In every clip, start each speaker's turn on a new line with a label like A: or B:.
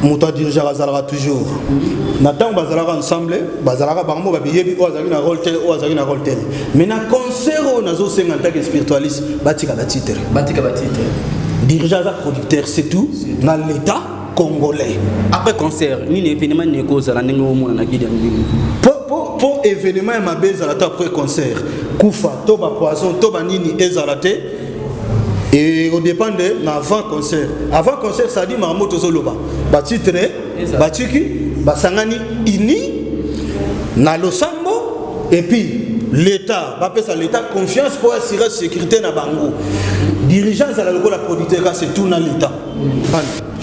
A: Mouta dirigeant Azalaka toujours. Nathan Bazalaka ensemble, Bazalaka Bango, Babiyebi, Oazaki na rôle tel, Oazaki na rôle tel. Mais na concert, on a zo 50 ans spiritualiste, Batika Batitre. Batika Batitre. Dirigeant producteur, c'est tout, dans l'État congolais.
B: Après concert, ni événement ni cause à la négo na Guinée.
A: Pour événement ma base après concert, Koufa, Toba Poisson, Toba Nini Ezalate. Et au dépend de avant concert. Avant concert, ça dit Marmoto Zoloba. Batitre, Batiki, Basangani Ini, na Losambo, et puis l'État, l'État confiance pour assurer la sécurité na Bango. Dirigeants à la producteur, c'est tout dans l'État.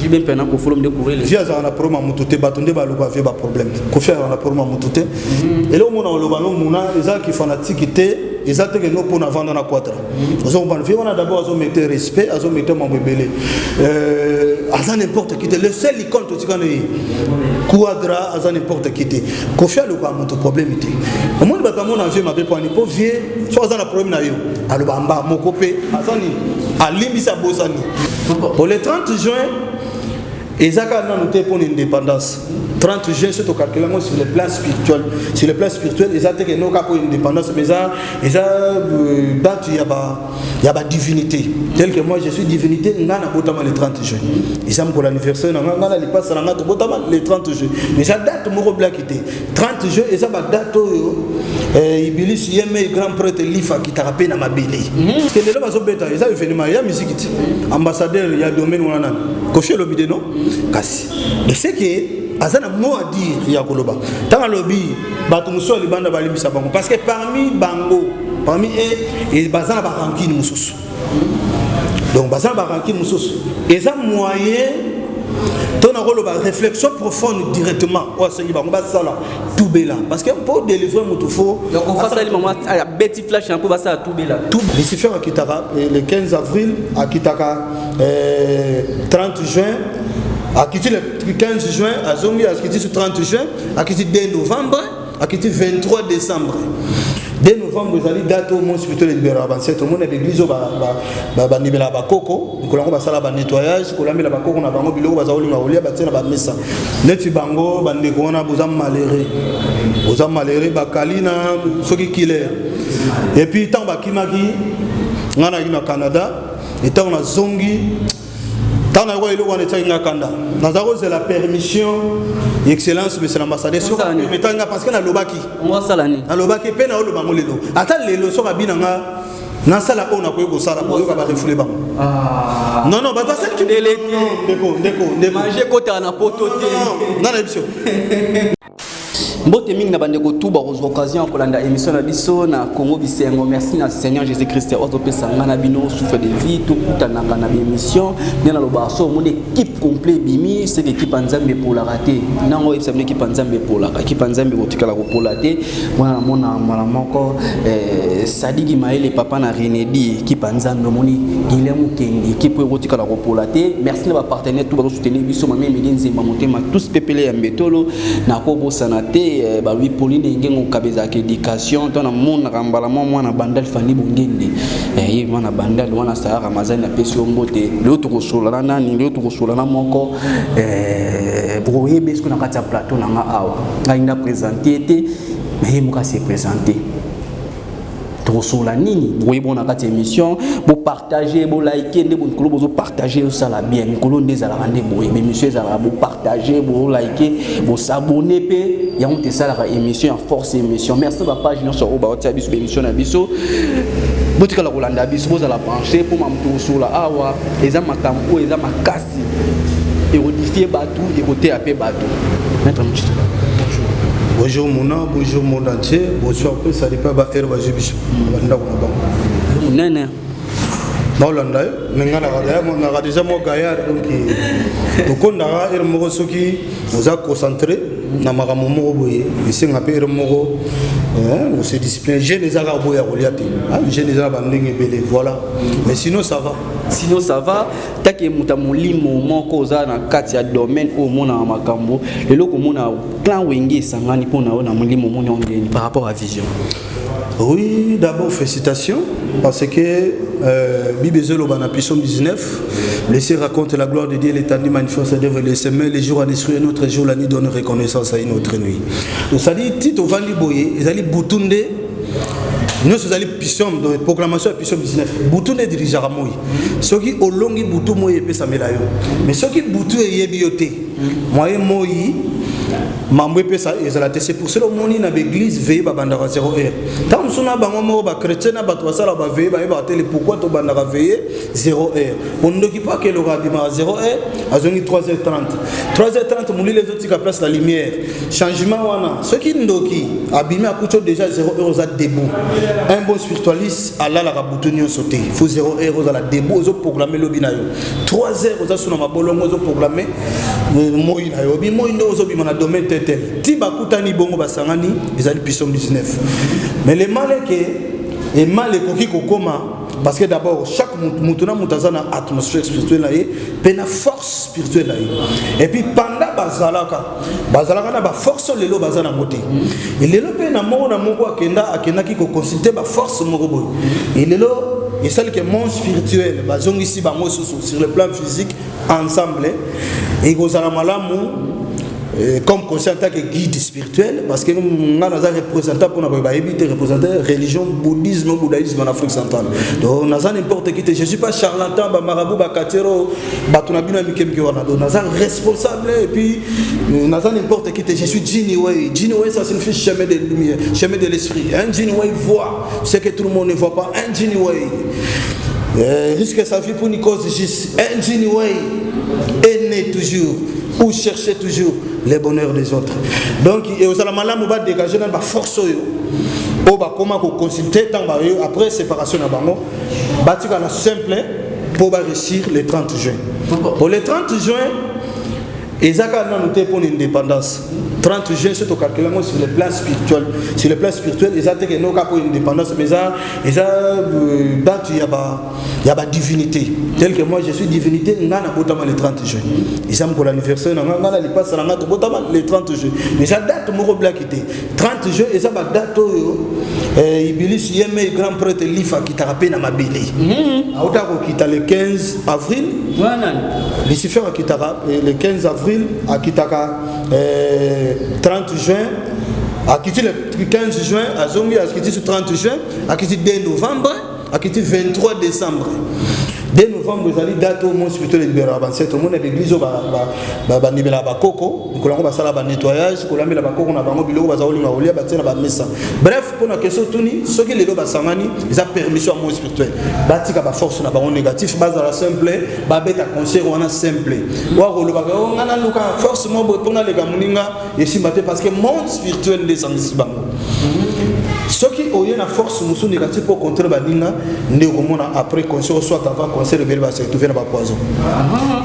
B: J'ai bien peine pour follow me découvrir les
A: vies à la promo Moutoute, Batonde Balouba, vieux problème. Kofi à la promo Moutoute. Et là, on a le ballon, on a les gens qui font la tiquité. Ils ont été nos pour avant dans la quadra. On a d'abord mis respect, ils ont mis mon bébé. Ils n'importe qui. Le seul qui compte, c'est quand quadra, ils ont n'importe qui. Kofi a le problème. Au monde de mon avion m'a pas pour vieux, soit dans la problème na yo. Alors bamba mon copé, à Limbisa Bosani. Pour le 30 juin, ils ont noté pour l'indépendance. 30 juin, c'est au calcul sur le plan spirituel. Sur le plan spirituel, ils ont été nos cas pour l'indépendance, mais ils ont battu, il y a divinité. Tel que moi, je suis divinité, on a le 30 juin. Ils ont pour l'anniversaire, on a le 30 juin. Mais ça date, mon black était. 30 juin, ils ont date, Ibilis, il grand prêtre Lifa qui t'a rappelé dans ma bélé. Parce que les gens ont bêta, ils ont événement, il y a musique. Ambassadeur, il y a domaine, on a Kofi Lobide, non? Kassi. Et c'est que, azana mot à dire ya koloba tant lobby batumuso libanda balimisa bango parce que parmi bango parmi et bazana ba rankine mususu donc bazana ba rankine mususu et ça moyen ton koloba réflexion profonde directement o sengi bango basala tout bela parce que pour délivrer mutufo
B: donc on fait ça le moment à Betty Flash un peu basala tout bela
A: tout Lucifer à Kitaka le 15 avril à Kitaka 30 juin à quitter le 15 juin, à Zongi, à quitter le 30 juin, à quitter 2 novembre, à quitter le 23 décembre. 2 novembre, vous allez date au monde spirituel de Libération. Tout le monde est l'église, va nibela bakoko, nous allons faire le nettoyage, nous allons faire le bakoko, nous allons faire le bilo, nous allons faire le messa. Neti bango, bandeko na bozam maléré, bakalina, ceux qui killent. Et puis tant bakimaki, on a eu au Canada, et tant on a Zongi. Tant que nous avons la permission, excellence, monsieur l'ambassadeur, parce que nous avons
B: Mbote mingi na bandeko tout ba occasion kolanda émission na biso na Congo Bisengo. Merci na Seigneur Jésus-Christ ozo pesa ngana bino souffle de vie tout kutana na émission na loba so mon équipe complet bimi c'est l'équipe Nzambe pour la rater nango c'est l'équipe Nzambe pour la équipe Nzambe kotikala ko pour la té mona mala moko Sadiki Maël papa na Renedi équipe Nzambe moni Guilherme Kendi équipe kotikala ko pour la té. Merci na ba partenaire tout ba soutenir biso mame Melinze Mamotema tous pepele ya mbetolo na ko bosana té ba lui Pauline ngengo kabeza éducation tona mona kambala mwana bandal fani bongende yi mwana bandal mwana sa Ramazan na pesio mbote leo tukosola nani leo tukosola na moko broyer besko na kati ya plateau na nga awa ngainda présenter té mais muka se présenter tokosola nini broyer bon na kati émission bo partager bo liker ndé bon kolo bozo partager ça la bien mikolo ndeza la rande broyer mais monsieur za bo partager bo liker bo s'abonner pe ya on te ça la émission en force émission merci ba page non sur ba WhatsApp biso émission na biso botika la Rolanda biso boza la brancher pour mamto sur la awa eza makambo eza makasi et modifier batou et côté apé batou maître Mchita.
A: Bonjour Mona, bonjour monde entier, bonsoir peu ça dépend ba herba jibisho banda ko ba
B: nene
A: Maulanda ngana kada mo na déjà mo gaillard donc ko na er mo soki oza concentré na makambo moko boye esenga pe er moko on se discipline je les aga boya reliati je les aga bandenge belé voilà mais sinon ça va.
B: Sinon ça va take muta molimo moko za na kati ya domaine au mona makambo lelo ko mona plan wenge sangani pona na molimo mona ngeni par rapport à vision
A: Oui, d'abord félicitations parce que Bible Zolobana Psalm 19, laissez raconte la gloire de Dieu, l'étendue manifeste d'œuvre les semaines, les jours en esprit, notre jour, la nuit donne reconnaissance à une autre nuit. Donc ça dit, Tito Vandi Boye, ils allaient boutonde, nous sommes allés Psalm, de proclamation à Psalm 19, boutonde dirige à Moï. Ceux qui au long ils bouton Moï et puis ça met là. Mais ceux qui bouton et bioté, moi et Moï. C'est pour cela que dans l'église veille à 0 heure. Tant que les chrétiens veillent, pourquoi tu vas veiller 0 heure? On ne dit pas que le rabbi à 0 heure, à 3h30. 3h30, les autres qui place la lumière. Changement, ceux qui nous abîmés à coucher déjà 0 heure, vous êtes debout. Un bon spiritualiste, Allah la raboutonnion sauté. Il faut 0 heure, vous êtes debout, vous proclamez le binayo. 3 heures, vous êtes sur ma bolon, vous proclamez le moïnayo. Vous êtes dans le domaine tel. Tibakutani bongo basangani, ils allaient Psalm 19. Mais le mal est que, le mal est qu'il kokoma, parce que d'abord, chaque moutona moutazana atmosphère spirituelle là, une force spirituelle là. Et puis pendant bazalaka na ba force lelo bazana moté. Et lelo pe na moko akenda ki ko consulter ba force moko boy. Et lelo et celle que monde spirituel, bazong ici bango sur le plan physique ensemble et gozala malamu. Comme conscient en tant que guide spirituel, parce que nous avons représentant pour nous représenter religion, bouddhisme, bouddhisme en Afrique centrale. Donc nous avons n'importe qui. Je ne suis pas charlatan, marabout, bakatero, batunabina mikemki wana. Donc nous sommes responsables et puis nous avons n'importe qui. Je suis Jiniway. Jiniway, ça signifie chemin de lumière, chemin de l'esprit. Un Jiniway voit ce que tout le monde ne voit pas. Un Jiniway risque sa vie pour une cause juste. Un Jiniway est né toujours. Ou chercher toujours les bonheurs des autres. Donc, et aux alamala, on va dégager la force. On va comment consulter après séparation à Bango. Bâtir la simple pour réussir le 30 juin. Pour le 30 juin, Ezaka a noté pour l'indépendance. 30 juin, c'est au calcul sur le plan spirituel. Sur le plan spirituel, ils ont été non pour l'indépendance, mais ils ont date il y a divinité. Tel que moi je suis divinité, on a notamment le 30 juin. Ils ont pour l'anniversaire, on a les passes à le 30 juin. Mais ça date mon black était 30 juin, ils ont date Ibilis Yeme grand prêtre Lifa qui t'a rappelé dans ma bélé. Autaro qui t'a le 15 avril. Lucifer qui t'a le 15 avril à Kitaka 30 juin, à quitter le 15 juin, à Zongi, à quitter le 30 juin, à quitter 2 novembre, à quitter 23 décembre. 2 novembre, vous allez date au monde spirituel libéral. Tout le monde est l'église, nettoyage, bref, pour la question, ceux qui les ont ils ont permission à monde spirituel. Bâti la force négative, base à la simple, babet à conseil, on a simple. On a force pour les gamuninga, et si parce que monde spirituel les anglais. Ceux qui ont une force négative pour contrer Badina, après conseil, soit avant conseil, le bébé va se retrouver dans la poison.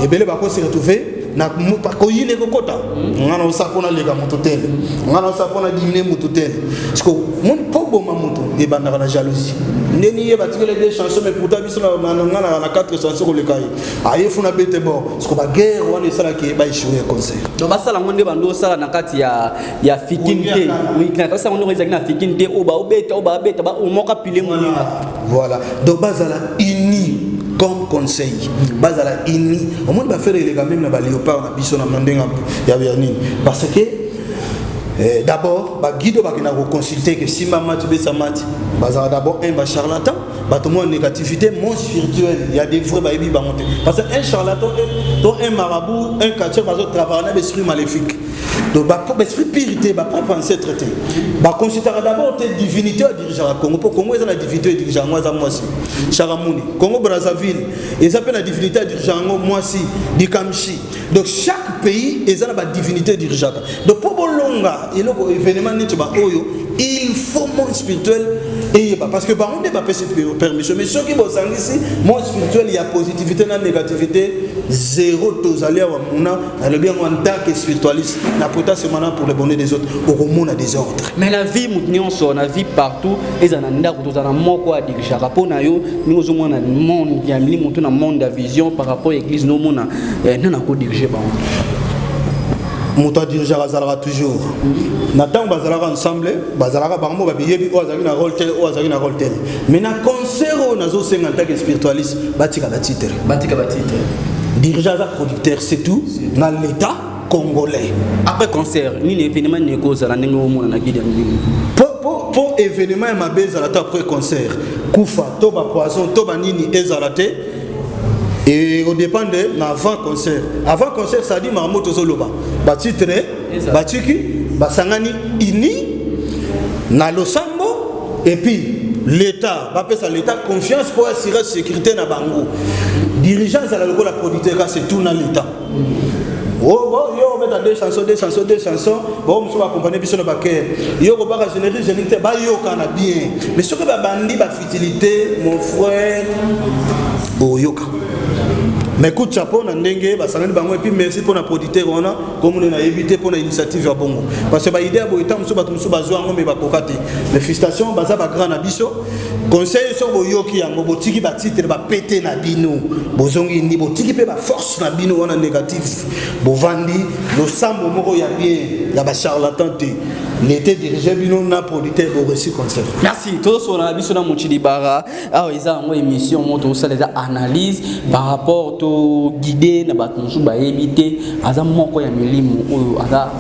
A: Le bébé va se retrouver. Na pakoyi ne kokota ngana usapona lega mototel ngana usapona dimine mototel parce que mon pobo mamoto e banda na jalousie neni e batikele des chansons mais pourtant biso na ngana na 4 chansons le kai aye funa bete bon parce que ba guerre wana sala ki ba échouer concert
B: donc ba sala ngonde bando sala na kati ya fikinte oui na sala ngonde ezaki na fikinte o ba beta ba o moka pile moninga
A: voilà donc bazala uni comme conseil bazala ini au monde va faire les gars même na léopard na biso na mandenga ya bianini parce que d'abord ba guido ba kena consulter que si maman tu be sa mat bazala d'abord un ba charlatan ba tout monde négativité mon spirituel il y a des vrais ba yebi ba monter parce que un charlatan un marabout un catcheur ba travailler na esprit maléfique donc ba esprit purité ba pas penser traiter ba consulter d'abord tes divinités à diriger à Congo pour Congo ils ont la divinité diriger moi ça moi aussi Charamuni Congo Brazzaville ils appellent la divinité diriger moi aussi Dikamshi donc chaque pays ils ont la divinité diriger donc pour bolonga et le événement n'est pas oyo il faut mon spirituel et parce que par on n'est pas permission mais ceux qui vont ici mon spirituel il y a positivité et négativité zéro tozalia wa muna na le bien en tant que spiritualiste na pota c'est maintenant pour le bonheur des autres au monde a des ordres
B: mais la vie mutnion so na vie partout et za nda ko tozana moko a dirija rapona yo nous zo mona monde ya mili mutu na monde de vision par rapport à l'église no mona nana ko diriger ba
A: moto dirigeant azalaka toujours natang bazalaka ensemble bazalaka bango babiyebi o azali na rôle tel o azali na rôle tel mais na concert o nazo senga tant que spiritualiste batika batitre dirigeant producteur c'est tout dans l'état congolais
B: après concert ni événement ni cause la ndenge o mona na guide
A: pour événement ma beza la après concert kufa to ba poison to ba nini ezalate. Et au dépend de avant concert ça dit Marmoto Zoloba batitre batiki basangani ini na losambo et puis l'état va faire l'état confiance pour assurer sécurité na bango dirigeants à la producteur c'est tout dans l'état. Oh bon yo on met deux chansons bon on va accompagner biso na baker yo ko ba générer générité ba yo kana bien mais ce que ba bandi ba futilité mon frère oh yoka. Mais écoute, chapeau, on a et puis merci pour la producteur, comme on a évité pour l'initiative à Bongo. Parce que l'idée est mais félicitations, baza ba grand abisso. Conseil sur Boyoki, en Botiki batite, ba pété na bino. Bozongi ni Botiki pe ba force na bino, on a négatif. Bovandi, le sambo moro ya bien, ya ba charlatan. L'été dirigé bino na producteur au récit concert.
B: Merci. Tout sur la biso na Mochidi Bara. Alors ils ont une émission moto ça les analyse par rapport au guider na batonzu ba éviter aza moko ya milimu oyo aza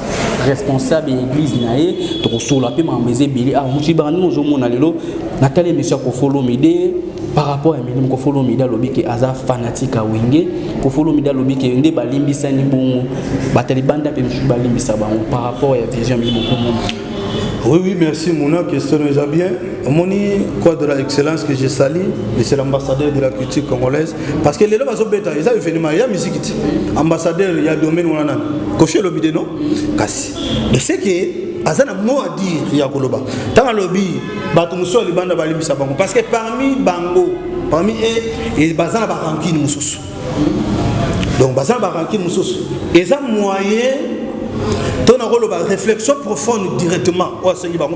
B: responsable église nae to sur la pe mambeze bili. Alors Mochidi Bara nous ozomona lelo Nathalie monsieur ko follow mide par rapport à milimu ko follow mide lobi ke aza fanatique a wenge ko follow mide lobi ke nde balimbisa ni bongo batali banda pe monsieur balimbisa bango par rapport à vision milimu ko mono.
A: Oui, merci Mouna, question déjà bien. Mon quoi de l'excellence que j'ai sali, c'est l'ambassadeur de la culture congolaise. Parce que les gens sont bêta, ils ont fait il y a musique. Ambassadeur, il y a domaine où on a. Kofi lobby non? Kassi. Mais c'est que, azana mot à dire, il y a Koloba. Tant que lobby, Batumuso, les bandes balimbi sabango. Parce que parmi Bango, parmi eux, ils bazana baranki moussous. Donc bazana baranki moussous. Ils ont moyen. Ton rôle de réflexion profonde directement au Seigneur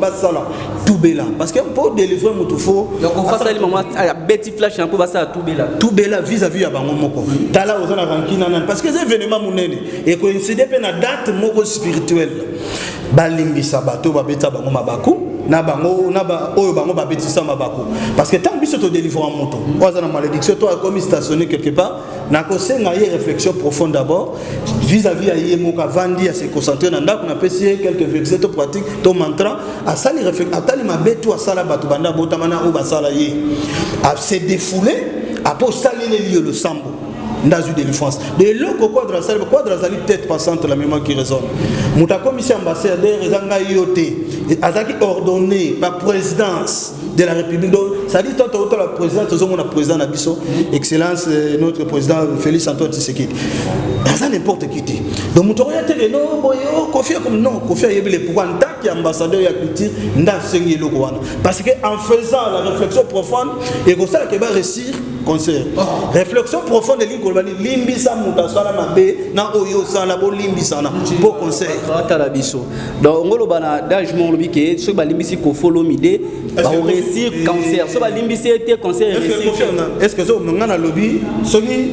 A: tout bela parce que pour délivrer mon tout faux
B: donc on fait ça le moment à Betty Flash un peu ça tout bela
A: vis-à-vis à bango moko tala ozana rankina parce que ces événements munene et coïncider pe na date moko spirituelle balimbisa bato babeta bango mabaku na bango na ba oyo bango babetisa mabaku parce que tant biso to délivrer en moto ozana malédiction toi comme stationné quelque part na ko senga y réflexion profonde d'abord vis-à-vis à yemoka vandi à se concentrer dans ndako na pesi quelques versets to pratique to mantra à ça les réflexion atali mabetu à sala batu banda botamana o basala ye à se défouler à pour salir les lieux le sambo dans une délivrance de l'eau quadra zali tête passante la mémoire qui résonne muta commission ambassadeur ezanga yoté azaki ordonné la présidence de la République. Donc, ça dit tant la présidence, la président Nabiso, excellence, notre président Félix Antoine Tshisekedi. Ça n'importe qui. Donc, nous avons dit non, Kofi comme non, Kofi a eu pour en tant qu'ambassadeur de la culture, parce qu'en faisant la réflexion profonde, et comme ça, il va réussir concert. Réflexion profonde de l'Ingolbani, Limbisa Moutasala Mabe, na Oyo Salabo Limbisana, pour concert.
B: Donc, on va le d'âge mon lobby qui est ce que Limbisi Kofolo Mide, va réussir cancer. Ce que Limbisi était cancer.
A: Est-ce que on a lobby, ce qui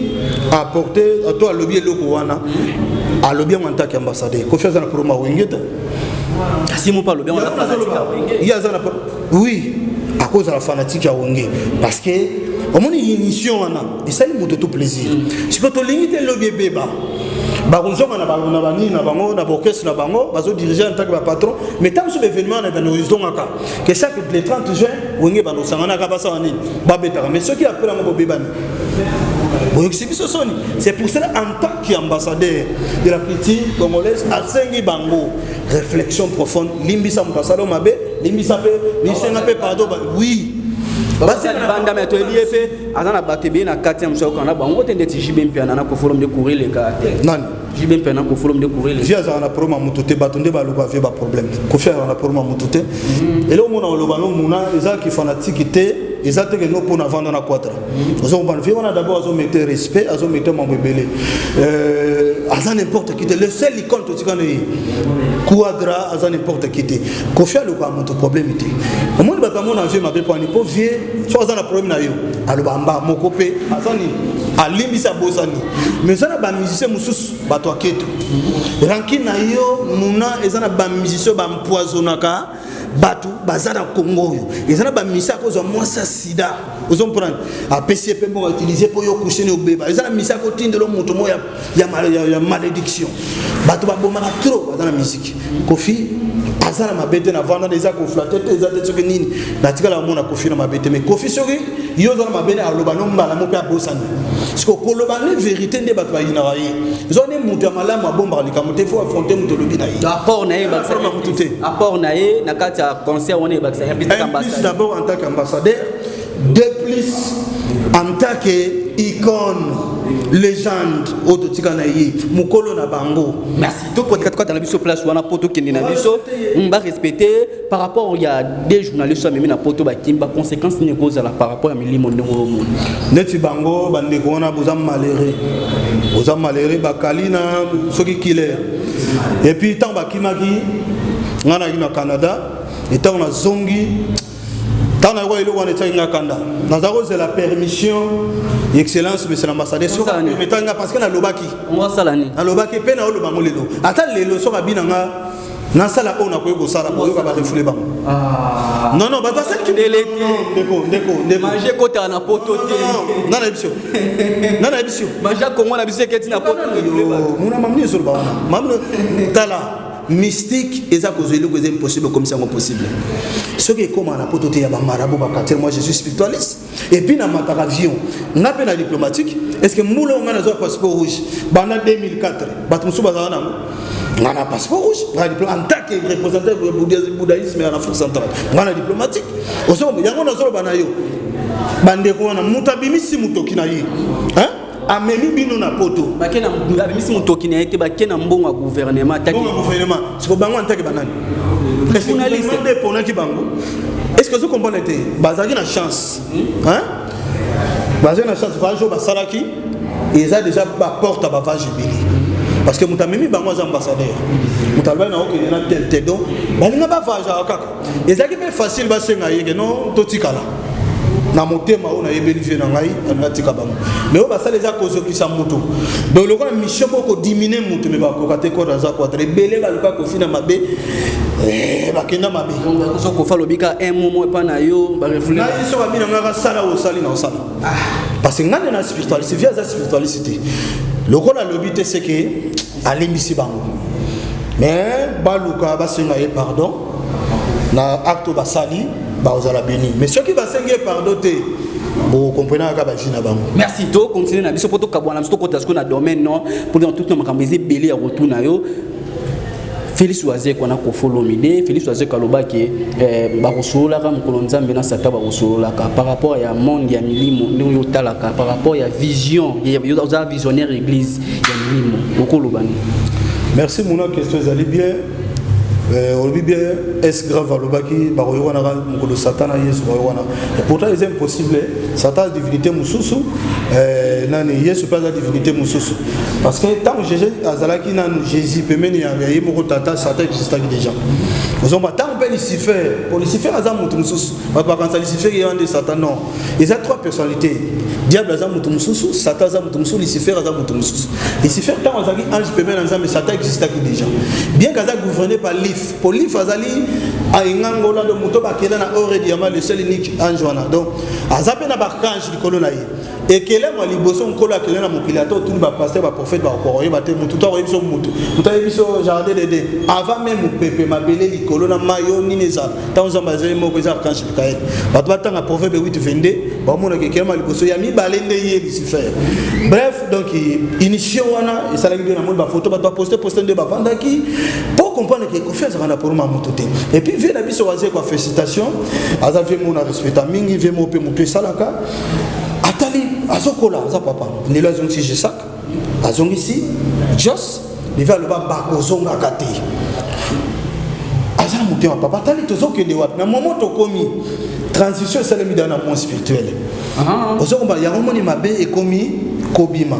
A: a apporté à toi lobby et l'Okowana, à lobby en tant qu'ambassadeur. Kofi Azana pour ma wingette.
B: Si mon pas lobby, on a
A: fanatique. Oui, à cause de la fanatique à Wenge. Parce que au moins une émission et ça il me tout plaisir. Si quand on limite le bébé baronzo na bani na bango na bokes na bango bazo diriger en tant que patron mais tant ce événement na horizon aka que chaque le 30 juin wenge bano sangana ka basa wani babeta mais ceux qui appellent mon bébé bani c'est pour cela en tant qu'ambassadeur de la culture congolaise à Sengi Bango réflexion profonde limbisa mutasalo mabe limbisa pe lisenga pe pardon oui
B: basi banda mais to lié fait azana batebe na 4e soko na bango tende ti jibem piana na ko forum de courir les caractères
A: non
B: jibem piana ko forum de courir les
A: via za na promo mutote batonde ba loba fait ba problème ko faire na promo mutote et là on a loba no muna eza ki fanatique té eza te que no pour na vendre na quadra on va faire on a d'abord on mettre respect on mettre mon bébé aza n'importe qui le seul icône to tikana quadra aza n'importe qui ko faire le quoi mon problème té au monde ba mon envie ma be pour ni pour vieux soit aza na problème na yo aloba mba moko pe azani alimbisa bosani mais ça na ba musicien mususu bato aketo ranki na yo muna ezana ba musicien ba empoisonnaka batu bazana Congo yo ezana ba misa ko zo mwasa sida ozo comprendre a PCP pour utiliser pour yo coucher ne obeba ezana misa ko tindelo muto mo ya malédiction batu ba bomaka trop bazana musique Kofi azana mabete na vanda des ko flatter ezate soki nini natika la mona Kofi na mabete mais Kofi soki yo zana mabene a loba no mbala mo pe bosana siko ko loba ne vérité nde batu ba yina ye zone muto ya malamu bomba likamote faut affronter muto lobi na ye
B: rapport na ye ba rapport na ye na kati concert on est
A: d'abord en tant qu'ambassadeur, de plus en tant qu'icône, légende, Ototikanaï, Mukolo na Bango.
B: Merci. Tout pour être dans la mission place ou on a poto qui n'est pas on va respecter par rapport il y a des journalistes qui ont poto bakimba conséquences ne cause là par rapport à Mili Monde.
A: Neti Bango bande ko na bozam maléré bakalina soki killer. Et puis tant bakimaki ngana ina Canada et tant na zongi tant na ko ile wana tanga kanda nazako c'est la permission excellence monsieur l'ambassadeur so metanga parce que na lobaki
B: on va salani
A: na lobaki pe na loba ngolelo ata lelo so kabina nga na sala ona ko sala ko ba refule ba non ba ça qui ndeko
B: manger côté na poto te
A: na ebisio
B: manger Congo na bisio keti na poto
A: mona mamni sur ba mamna tala mystique et ça cause le c'est impossible comme ça possible ce qui est comme on a pototé ya ba marabout ba quartier moi je suis spiritualiste et puis na matara avion na pe na diplomatique est-ce que moulo on a passeport rouge bana 2004 batumsu bazana on a passeport rouge en tant que représentant du bouddhisme en Afrique centrale on a diplomatique oso yango na zolo bana yo bande ko na mutabimisi mutoki na yi hein amemi bino na poto
B: bakena abimisi mutoki na été bakena mbongo gouvernement taki
A: gouvernement c'est bango antaki banani est-ce que journaliste pour qui bango est-ce que vous comprenez bazaki na chance hein bazaki na chance va jour basalaki ils a déjà ba porte ba va jibili parce que mutamemi bango az ambassadeur mutalba na okene na tel donc balinga ba va ja kaka ezaki pe facile ba senga yeke non totikala na motema ona yebelifié na ngai anatika bango mais on va ça les a cause qui sa moto donc le grand mission pour diminuer moto mais ba ko kate ko raza ko très belé ba luka ko fina mabe ba kenda mabe
B: donc so ko fa lobika un moment pa na yo ba refléter
A: na iso ba bina ngaka sala o sali na sala parce que ngane na spiritualité via sa spiritualité le ko na lobité c'est que alimbisi bango mais ba luka ba senga e pardon na acte ba sali baozala béni mais ceux qui va s'engager pardon vous comprenez à Kabachina bango
B: merci to continuer na biso poto kabwana biso ko tasko na domaine non pour dans tout le makambo eze belé ya retour na yo Félix Oazé ko na ko follow mide Félix Oazé kaloba ke ba kosola ka mukolo nzambe na sata ba kosola ka par rapport ya monde ya milimo ndingo yo talaka par rapport ya vision ya za visionnaire église ya milimo okolobani
A: merci mon question allez bien on dit bien est-ce grave à l'obaki baroyona mukolo satana yesu baroyona et pourtant c'est impossible satan divinité mususu nani yesu pas la divinité mususu parce que tant Jésus azalaki nanu Jésus pemeni ya yemo tata satan existait déjà vous on va tant pe Lucifer pour Lucifer azam mutu mususu ba quand Lucifer il y a des satan non il y a trois personnalités diable azam mutu mususu satan azam mutu mususu Lucifer azam mutu mususu Lucifer tant azaki ange pemeni azam mais satan existait déjà bien qu'aza gouverné par Polif azali a ingangola de muto bakela na ore diama le seul unique ange wana donc azape na bakange likolo na ye et kele mo liboso nkolo akele na mokilato tout ba pasteur ba prophète ba ko yeba te mutu to yebiso mutu yebiso jardin de avant même pepe mabele likolo na mayo ni neza tant zambazeli moko za kange bikael ba batanga prophète 8:22 ba mona ke kele ma liboso ya mi balende ye Lucifer bref donc initié wana et ça la vidéo na mo ba photo ba poster de ba vandaki pour comprendre que confiance à pour ma mototé et puis vient biso waze quoi félicitations azavie mon respect mingi vient mo pe moto salaka atali azokola za papa ni la zone si je sac azongi ici jos il va le ba kozonga kati azala moto papa atali tozokende wapi na moment to komi transition c'est le dans un monde spirituel ozomba ya romoni mabe et komi kobima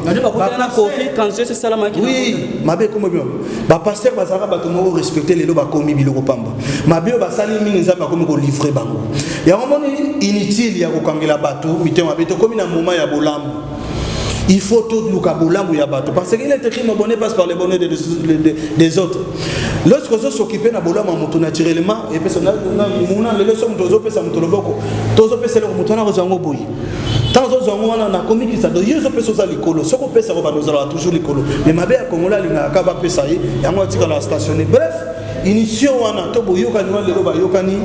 A: oui mabe comme bien ba pasteur bazara bato mo respecter les loba komi biloko pamba mabe ba sali mingi nzamba komi ko livrer bango ya romoni inutile ya ko kangela bato mite mabe to komi na moment ya bolambo il faut tout le kaboulam ou yabato parce qu'il est écrit mon bonnet passe par les bonnets des autres. Lorsque vous s'occupez na bolam mutu naturellement et personnel mona le leçon dozo pesa mutu loboko tozo pesa le mutu na rozango boyi tant zongo wana na komi ki ça do yezo pesa za likolo soko pesa ko banozala toujours likolo mais mabe ya kongola linga ka ba pesa yi yango tika la stationner bref initiation wana to boyoka ni lelo ba yokani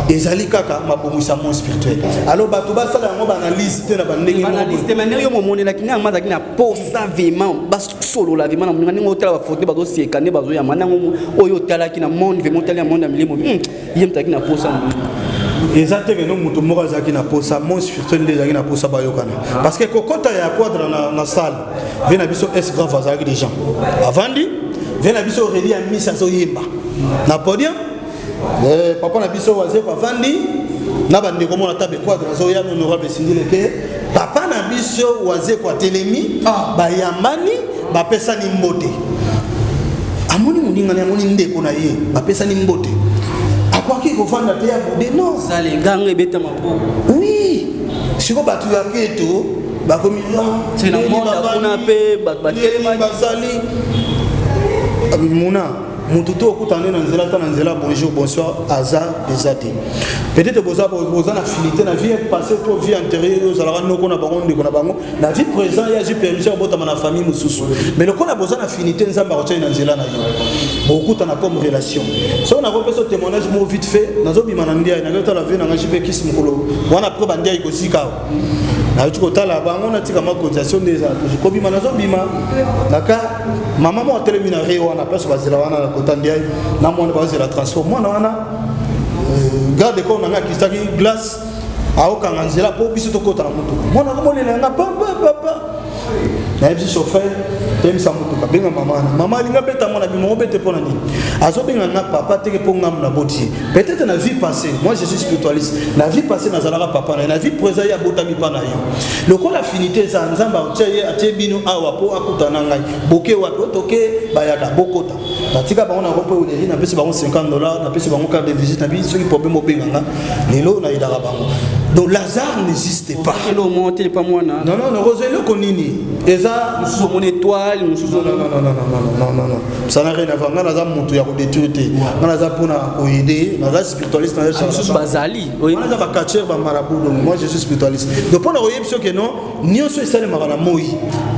A: ezali kaka mabomisa mon spirituel alors bato ba sala yango ba analyse te na ba ndenge
B: analyse te manière yo momone la kinga maza kina posa vraiment bas solo la vraiment na ningo tala ba photo bazo sekane bazo ya manango oyo tala kina monde vraiment tala monde amilimo yem ta kina posa
A: exactement no mutu moko azaki na posa mon spirituel déjà ki na posa ba yokana parce que kokota ya quadre na salle vena biso est grave azaki des gens avandi vena biso reli ya misa zo yemba na podium papa na biso waze kwa vandi na bande ko mona tabe quadre zo ya honorable sindile ke papa na biso waze kwa telemi ba yamani ba pesa ni mbote amoni mundinga ni amoni ndeko na ye ba pesa ni mbote akwaki ko fanda te ya bude non
B: ça les gangs beta mako
A: oui siko batu ya keto ba komi
B: c'est na monde kuna pe ba telema
A: basali muna mututo okutane na nzela ta na nzela bonjour bonsoir hasard desate peut-être boza na affinité na vie passée to vie antérieure za la noko na bango ndeko na bango na vie présent ya ji permission bota na famille mususu mais le kona boza na affinité nzamba ko na nzela na yo okutana comme relation so na ko peso témoignage mo vite fait nazo bima na ndia na ngata la vie na ngajipe kisi mukolo wana pro bandia ikosika na tuko tala bango na tika ma cotisation des autres ko bima nazo bima naka maman mo termina réo na peso bazela wana kotandia na mona bazela transform mona wana garde ko nanga kisaki glace aoka nganzela po biso to kota na moto mona ko molela nga papa na yebisi chauffeur temisa moto benga mama linga beta mona bimo bete pona ni azo benga nga papa teke po ngam na boti peut-être na vie passée moi je suis spiritualiste la vie passée na zalaka papa na vie présent ya botami pa na yo le ko la finité za nzamba otie atebino awa po akutana ngai boke wapi otoke bayaka bokota batika bango na ropo uleri na pesi bango $50 na pesi bango carte de visite na bi soki problème obenga nga lelo na idara bango donc Lazare n'existe pas
B: non
A: non Roselle konini eza
B: nous sommes une étoile nous sommes
A: non ça n'a rien à voir na za mutu ya ko détruire na za pona ko aider na za spiritualiste na za
B: nous bazali
A: oui na za ba catcher ba marabout donc moi je suis spiritualiste donc pona oyeb so que non nyonso esale makana moi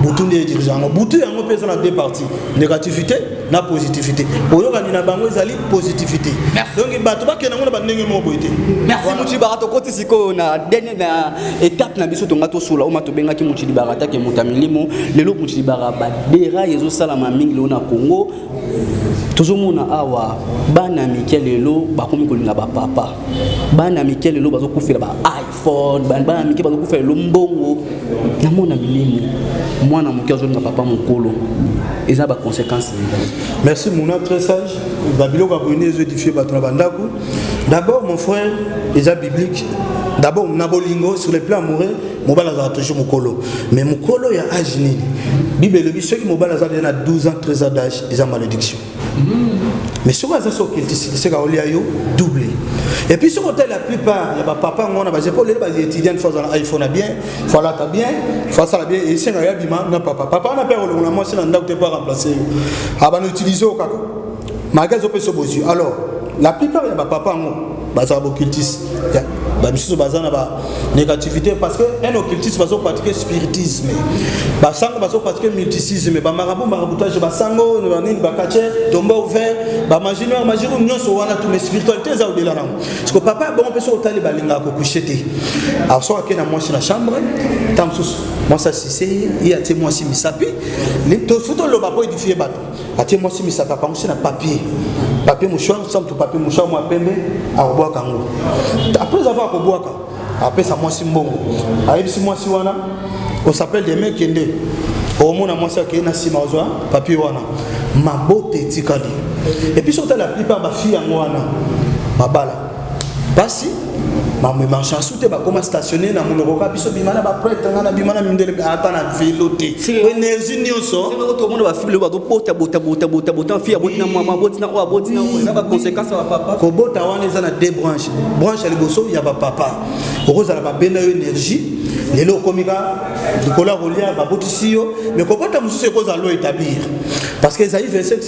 A: butunde ya dirigeant butu yango pesa na deux parties négativité na positivité oyoka ni na bango ezali positivité donc bato ba kena ngona ba ndenge mo boité
B: merci muti barato koti siko na dernière na étape na biso tonga to sula o mato benga ki muti barata ke mutamilimo lelo muti baraba dera yezo sala ma mingi lo na Congo tozomona awa bana Mikel lelo bakomi kolinga ba papa bana Mikel lelo bazo kufela ba iPhone bana Mikel bazo kufela lo mbongo na mona milimo mwana mokia zo na papa mokolo eza ba conséquences.
A: Merci Mouna, très sage. Babilo va venir édifier Batona Bandaku. D'abord mon frère, déjà biblique. D'abord Nabolingo sur le plan amoureux, Mobala a toujours Mokolo. Mais Mokolo il y a âge nini. Bible le ceux qui Mobala a 12 ans, 13 ans d'âge, ils ont malédiction. Mais sur ça c'est que doublé. Et puis sur la plupart, il y a papa on a pas les étudiants font un iPhone bien, voilà ta bien, faut ça bien et c'est un bima na papa. Papa n'a pas le moment c'est là où pas remplacer. Ah ben utiliser au kako. Magasin peut se bosser. Alors, la plupart il y a papa on bazar occultiste. Ba biso bazana ba négativité parce que un occultiste va pratiquer spiritisme. Ba sango va pratiquer mysticisme, ba maraboutage ba sango, ba nini ba kache, tombeau ouvert, ba magie nyonso wana tout mais spiritualité za au-delà là. Parce que papa bon peut se otali ba linga ko coucheter. Alors soit que na moi sur la chambre, tamsus moi ça c'est il y a témoin si misapi, les to photo lo ba po édifier bato. A témoin si misapi pa on na papier mouchoir, somme tout papier mouchoir moi pembe a bois kango. Après avoir koboaka après ça moi si mbongo ayebi si moi si wana on s'appelle des mecs kende au mona moi ça kena si mazwa papier wana mabote tikali et puis surtout la plupart ba fille en wana mabala basi mamwe marchand te ba koma stationner na monoko biso bimana ba prêtre ngana bimana mindele ata na veloté énergie nyonso
B: c'est que tout le monde va filer ba bota fille botina mama botina o botina na ba conséquences ba papa
A: ko bota wana eza na deux branches branche ya liboso ya ba papa okozala ba bena énergie les lots comica Nicolas Rolia Babotisio mais comment tu as cause à l'eau établir parce que Isaïe 27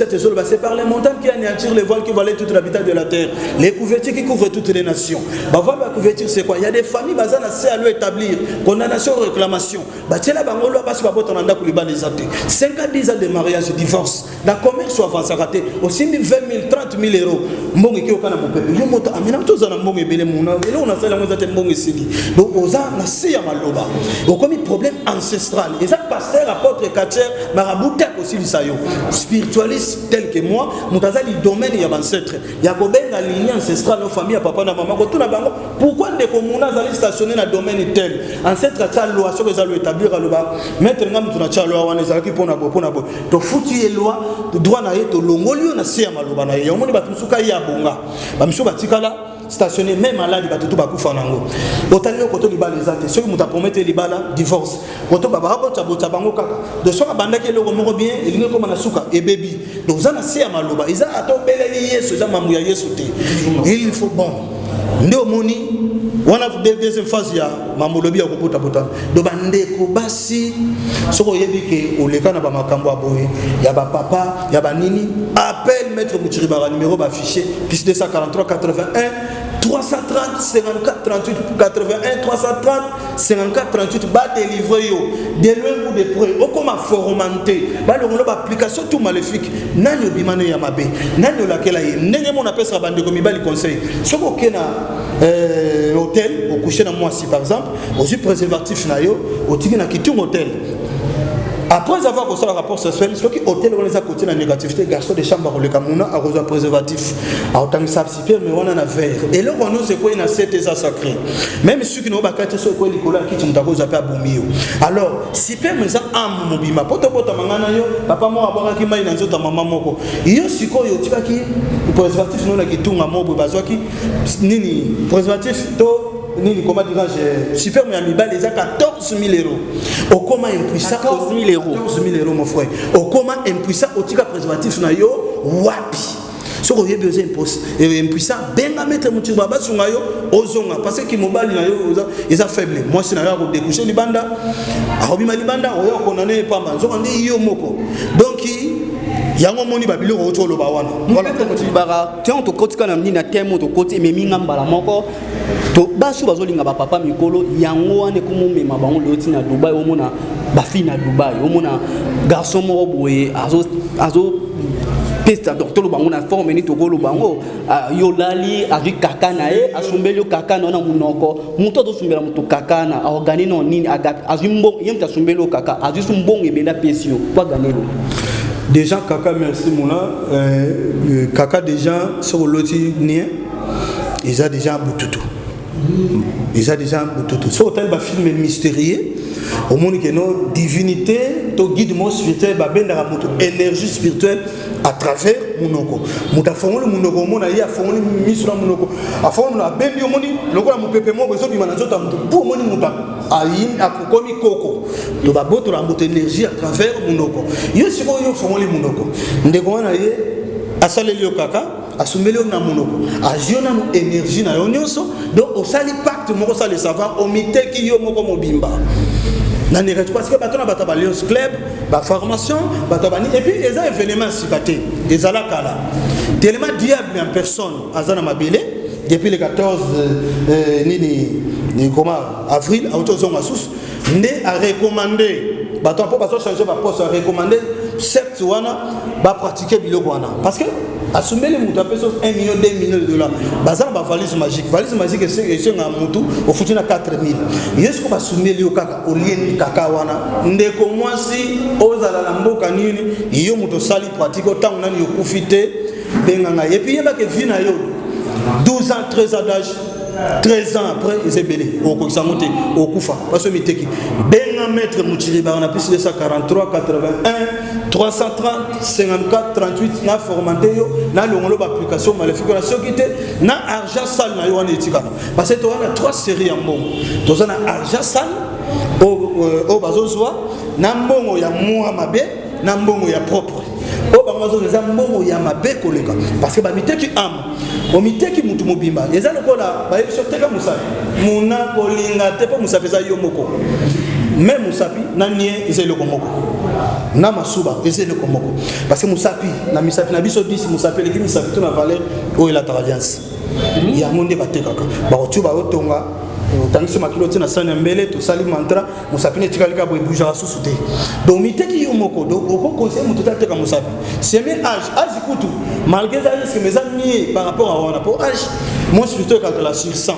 A: c'est par les montagnes qui anéantirent les voiles qui valaient tout l'habitat de la terre, les couvertures qui couvrent toutes les nations. Bah voilà la couverture c'est quoi? Il y a des familles bazana c'est à l'eau établir condamnation réclamation bah tiens là bangolo basi babota nanda kuliba les athées 5 à 10 ans de mariage divorce dans commerce soit avancé raté aussi 20 000 30 000 euros mbongi ki okana mopebe yo moto amina toza na mbongi ebele muna ele on a sala mo zate mbongi sili donc oza na se ya maloba okomi problème ancestral et ça pasteur apôtre catcher marabouta aussi lisayo spiritualiste tel que moi mutazali domaine ya ancêtre ya kobenga ligne ancestrale nos famille papa na maman ko tuna bango pourquoi ndeko muna zali stationner na domaine tel ancêtre ta loi so que za lo établir aloba mettre ngam tuna cha loi wana zaki pona bo to futi loi droit na yeto longolio na se ya maloba na yo moni batumsuka ya bonga bamsu batikala stationné même malade batutu bakufa nango otalio koto libala ezate ceux qui muta promettre libala divorce koto baba bota bango kaka de soka bandaki eloko moko bien elingi koma na suka et baby donc za na se ya maloba eza ato beleli yesu za mamu ya yesu te il faut bon ndio moni wana deuxième phase ya mamolobi ya kopota bota do bandeko basi soko yebi ke oleka na ba makambo aboye ya ba papa ya ba nini appelle maître Muchiribara numéro ba affiché plus 243 81 330 54 38 81 330 54 38 ba délivrer yo de loin ou de près o comme formanté ba le ngolo ba application tout maléfique nani obimane ya mabe nani olakela ye ndenge mon appelle ça bande comme ibali conseil soko kena hôtel au coucher dans moi si par exemple aussi préservatif na yo au tiki na kitung hôtel après avoir reçu le rapport sexuel ce qui hôtel on les a côté la négativité garçon de chambre le camuna a reçu préservatif a autant ça super mais on en a verre et là on nous c'est quoi une c'est sacré même ceux qui n'ont pas quatre sur quoi Nicolas qui tu m'as appelé abomio alors super mais ça am mobima poto mangana yo papa moi abanga ki mai na nzota mama moko yo siko yo tika ki préservatif non na kitunga mobo bazwaki nini préservatif to nini comment dirais-je super mais amibal les a 14 000 euros au comment impuissant
B: 14 000 euros
A: 14 000 euros mon frère au comment impuissant au tika préservatif na yo wapi so ko yebi impose et impuissant benga mettre mutuba basunga yo ozonga parce que mobali na yo eza faible moi si na yo ko découcher libanda akobima libanda oyo condamné pamba nzoko ndi yo moko donc yango moni babilo ko tolo ba wana
B: voilà ko tibara tiens to kotika na mnina temo to koti meminga mbala moko to basu bazolinga ba papa mikolo yango wane ko mumema bango loti na Dubai omona ba fille na Dubai omona garçon moko boye azo pesta docteur bango na forme ni to golo bango yolali azu kakana asumbeli kakana na munoko muto do sumbela muto kakana a organiser non nini azu mbongo yemta sumbelo kaka azu mbongo ebenda pesio kwa ganelo.
A: Déjà Kaka merci Mouna Kaka déjà sur l'autre nien ils ont déjà boututu sur tel ba film mystérieux au monde que nos divinités to guide mo spirituel ba benda moto énergie spirituelle à travers munoko muta fongole munoko mona ya fongole misura munoko a fongole na bendi o moni lokola mo pepe mo bezo bimana nzota muto pour moni muta ayin akokomi koko to ba boto la moto énergie à travers munoko yo siko yo fongole munoko ndeko wana ye asaleli yo Kaka asumeli na munoko ajiona no énergie na yo nyonso donc au sali pacte moko sali savant au miteki yo moko mobimba parce que bato na bato ba Lions Club ba formation bato bani et puis les événements sikaté les ala kala tellement diable en personne azana mabele depuis le 14 ni comment avril a autorisation asus né a recommandé bato pour pas changer ba poste a recommandé secte wana ba pratiquer biloko wana parce que assumer les moutons 1 million 2 millions de dollars bazana ba valise magique c'est un mutu au futina 4000 yesu ko assumer li okaka olien kaka wana ndeko mwasi ozala na mboka nini iyo muto sali pratique autant nani yokufite benganga et puis yeba ke vina yo 12 ans 13 ans d'âge 13 ans après ils ébélé au kokisamote au kufa parce que miteki benga maître Muchiribara na plus de 143 81 330 54 38 na formanté yo na longolo ba application maléfique na sokité na argent sale na yo wana etika parce que to wana 3 séries en bon to na argent sale au bazozwa na mbongo ya moi mabe na mbongo ya propre o bango bazo les mbongo ya mabe koleka parce que ba miteki am o miteki mutu mobimba eza lokola ba yeso teka musapi muna kolinga te po musapi za yo moko même musapi na nie eza le komoko na masuba eza le komoko parce que musapi na misapi na biso 10 musapi le kimi musapi to na valeur o la alliance ya monde batekaka ba otuba otonga tandis makilo tina sana mbele to sali mantra musapi ne tikalika bo bouger asusu te donc miteki yo moko donc oko conseil mutu tateka musapi c'est même âge kutu malgré ça risque mais amis par rapport à wana pour âge moi je plutôt calcule sur 100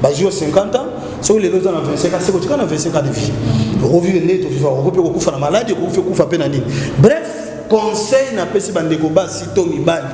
A: bah j'ai 50 ans so les deux ans 25 ans c'est quoi 25 ans de vie revivre net to vivre on peut kufa na maladie ko fait kufa pena nini bref conseil na pesi bandeko basi to mibali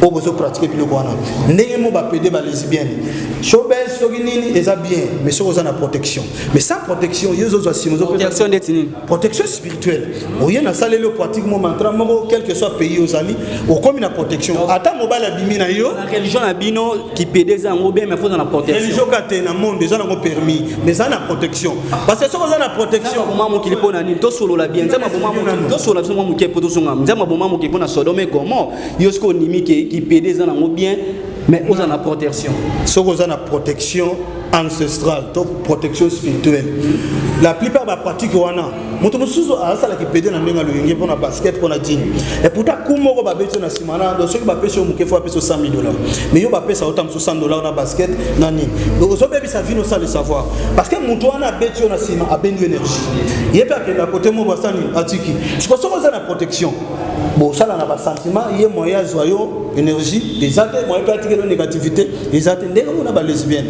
A: o bozo pratiquer biloko wana ndenge mo ba pede ba lesbienne showbiz to nini eza bien mais so oza na protection mais sans protection yozo zo simozo
B: protection d'etini
A: protection spirituelle oye na salelo pratiquement mantra moko quel que soit pays ozali o comme na protection ata mobala bimi na yo
B: la religion na bino qui pede za ngo bien mais faut na protection
A: religion kate na monde eza na ngo permis mais ça na protection parce que so oza na protection
B: maman qui lipo na nini to solo la bien nzama maman to solo la maman mo kepo to songa nzama maman qui pona Sodome et Gomorrhe yosko nimi qui pede za na ngo bien mais oza na protection
A: so oza na protection ancestrale donc protection spirituelle la plupart ba pratique wana moto musuzo asala ki pede na ndenga loyenge pona basket pona jean et pourtant kumoko ba beto na simana donc soki ba pese o mukefu apeso $100,000 mais yo ba pesa autant $100 na basket na nini donc so bebi sa vie no ça le savoir parce que moto wana beto na sima a bendu énergie yepa ke na côté mo basani atiki siko so oza na protection bon ça là na ba sentiment yé moyen joyeux énergie des athées moyen pratique de négativité des athées ndenge on a ba lesbienne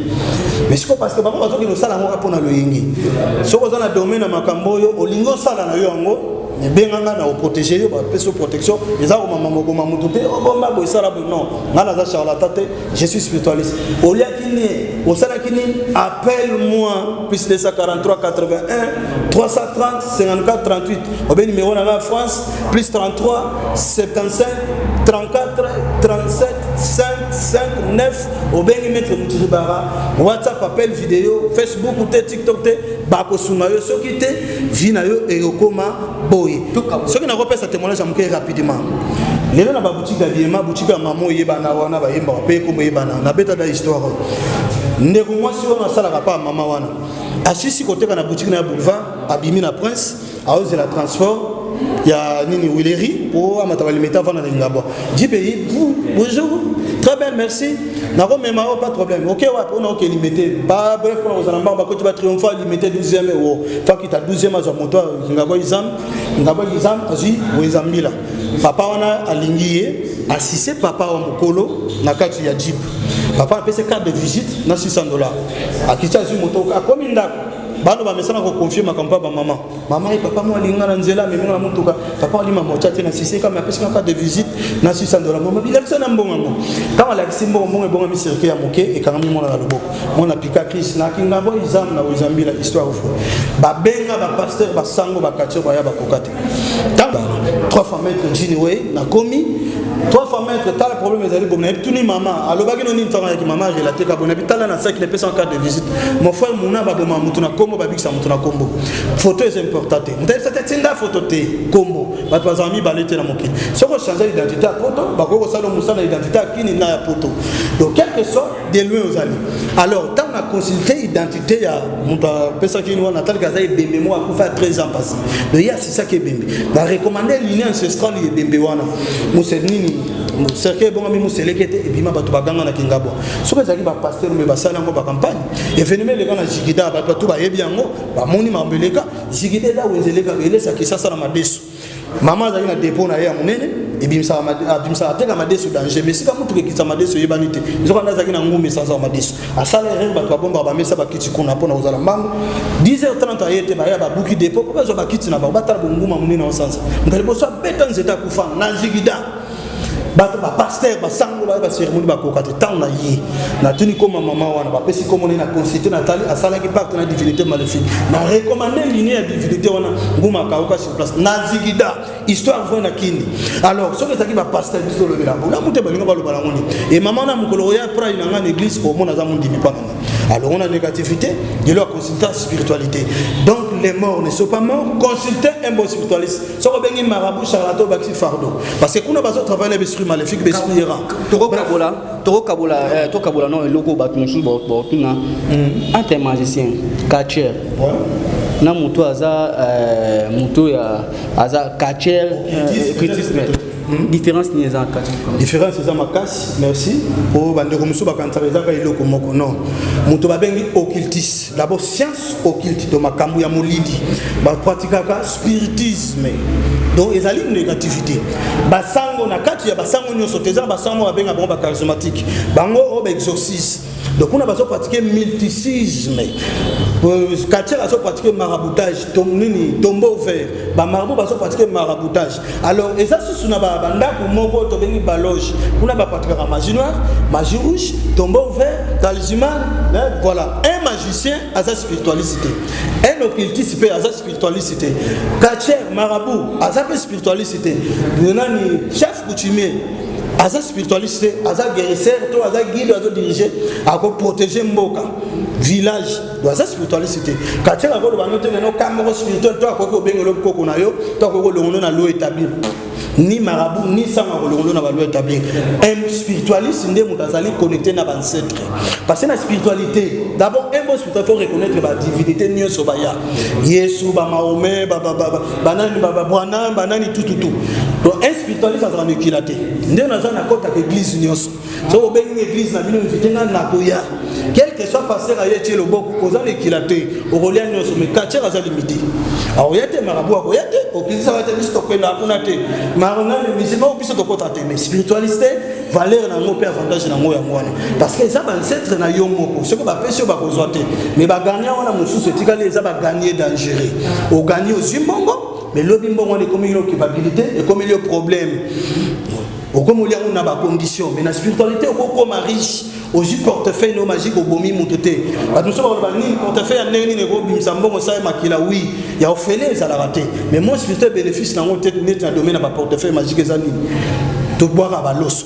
A: mais c'est parce que baba bazoki no sala ngo pona loyenge soko za na domaine na makambo yo olingo sala na yo ngo benganga na protéger yo ba peso protection eza ko mama moko mamutu te bomba bo sala bo non ngana za charlatan te je suis spiritualiste olia kini o sala kini appelle-moi plus 243 81 330 54 38 au ben numéro na France plus 33 75 34 37 559 au ben mettre mutibara WhatsApp appel vidéo Facebook ou TikTok te bako sunga yo soki te vina yo e okoma boy soki na repère sa témoignage amke rapidement lelo na ba boutique d'habillement boutique ya maman yebana wana ba yemba pe ko yebana na beta da histoire ndeko mwasi wana sala pa mama wana asisi koteka na boutique na boulevard abimi na Prince a osé la transport ya nini Willery pour amata balimeta vana na ngabo dipe bonjour très bien merci nako mema pas de problème OK ouais on a OK limité pas bref pour aux alamba ba ko tu va triompher limité 12e euro fa kita 12e azo moto ngabo izam azi wezambila papa wana alingiye assisé papa wa mukolo na kati ya jeep papa a payé carte de visite na $600 akicha azi moto akomi ndako bano ba mesana ko confier makampa ba maman et papa moi linga na nzela mais na mutuka papa ali mama tati na sisi kama pesa carte de visite na $600 maman bilakisa na mbongo kama la kisimbo mbongo bongo mi circuit ya moke e kanga mi mona na loboko mona pika Chris na kinga bo izam na uzambila histoire fo ba benga ba pasteur ba sango ba katio ba ya ba kokate tamba 3 fois maître Jinway na komi 3 fois maître tal problème ezali bon na tuni maman alobaki no ni ntanga ya maman relaté ka bon na bitala na sac ne pesa carte de visite mon frère mona ba boma mutu na kombo ba bikisa mutu na kombo photo est importante mutali sa tinda photo te kombo ba bazami balete na mokili soko changer l'identité à photo ba ko sala musala identité kini na ya photo donc quelque soit de loin aux amis alors tant na consulter identité ya mutu pesa kini wana tal kaza ebembe mo akufa 13 ans passé donc ya c'est ça qui est bembe ba recommander lignée ancestrale ye bembe wana musenini cercle bon ami muselekete et bima bato baganga na kingabo soko ezaki ba pasteur me basala ngo ba campagne événement le kana jigida bato ba yebi yango ba moni mambeleka jigida da wenzeleka belesa kisasa na madesu mama azaki na dépôt na ya munene et bimsa ateka madesu danger mais sika mutu kekisa madesu yebani te nzoka ndazaki na ngume sansa madesu asala erreur bato babomba ba mesa ba kiti kuna pona uzala mbango 10h30 ayete ba ya ba buki dépôt ko bazo ba kiti na ba batala bonguma munene na sansa ngalibo so beta nzeta kufa na jigida bato ba pasteur ba sango ba cérémonie ba kokate tant na yi na tuni comme maman wana ba pesi comme on na consulter Nathalie asala ki part na divinité maléfique na recommander lignée ya divinité wana nguma kaoka sur place na zigida histoire vraie na kini alors ce que ça qui ba pasteur biso le bela na muté ba linga ba lo bala ngoni et maman na mukolo ya pra ina ngana église au mona za mundi mi pa alors on a négativité de leur consulter spiritualité donc les morts ne sont pas morts, consultez un bon spiritualiste. Si vous avez un marabout, charlatan, baxi fardeau. Parce que quand on a travaillé avec l'esprit maléfique, l'esprit ira.
B: Toro Kabola, non, le logo Batmoussou, Bortuna, un magicien, catcher. Na moto aza catcher, critisme. Différence ni eza kati.
A: Différence eza makasi, merci. Pour bande comme ça bakantareza ka iloko moko non. Moto babengi occultisme. D'abord science occulte to makambu ya molili. Ba pratikaka spiritisme. Donc ezali négativité. Basango na kati ya basango nyoso teza basango babenga bon ba charismatique. Bango o exorcisme. Donc on a besoin de pratiquer mysticisme. Quartier a besoin de pratiquer maraboutage, tombeau vert. Ba marabout a besoin de pratiquer maraboutage. Alors et ça c'est une banda pour moko to bengi baloge. On a pas pratiquer magie noire, magie rouge, tombeau vert, talisman, voilà. Un magicien a sa spiritualité. Un occultiste a sa spiritualité. Quartier marabout a sa spiritualité. Nani chef coutumier Aza spiritualiste, aza guérisseur, toi aza guide, aza diriger, à protéger Mboka, village, aza spiritualiste. Quand tu as un caméra spirituel, toi à quoi bengolo kokonayo, toi à quoi l'on a l'eau établi. Ni marabout, ni sang à l'on a l'eau établi. Un spiritualiste, il est connecté à l'ancêtre. Parce que la spiritualité, d'abord, un bon spirituel, il faut reconnaître la divinité de Sobaya. Yesu, Mahomet, Banani, Banani, Banani, tout. Donc, un spiritualiste, ça sera équilaté. Nous avons une église. Si vous avez une église, nous avons une Nagoya. Quel que soit pasteur à Yétiel au Boko, vous avez équilaté. Au Rolien, nous sommes 4 heures à limité. Alors, il y a des marabouts, il y a des églises, ça va être stocké là, on a des marabouts, les musulmans, on peut se mais spiritualité, valeur dans nos pères, avantage dans nos moines. Parce que les ancêtres na yomoko, ce qu'on va pêcher, on va consulter. Mais les gagnants, on a mon sous, c'est que les va gagner dangereux. Au gagner au Zimbongo. Mais le bimbo on est comme il y a capacité et comme il y a problème. Au comme il y a une condition, mais la spiritualité au comme riche, au portefeuille no magique au bomi monté. Parce que nous sommes ni portefeuille à neni nego bimsambo ça makila oui, il y a offert ça la raté. Mais mon spirituel bénéfice dans mon tête net dans domaine à portefeuille magique ezani. To boire à balos.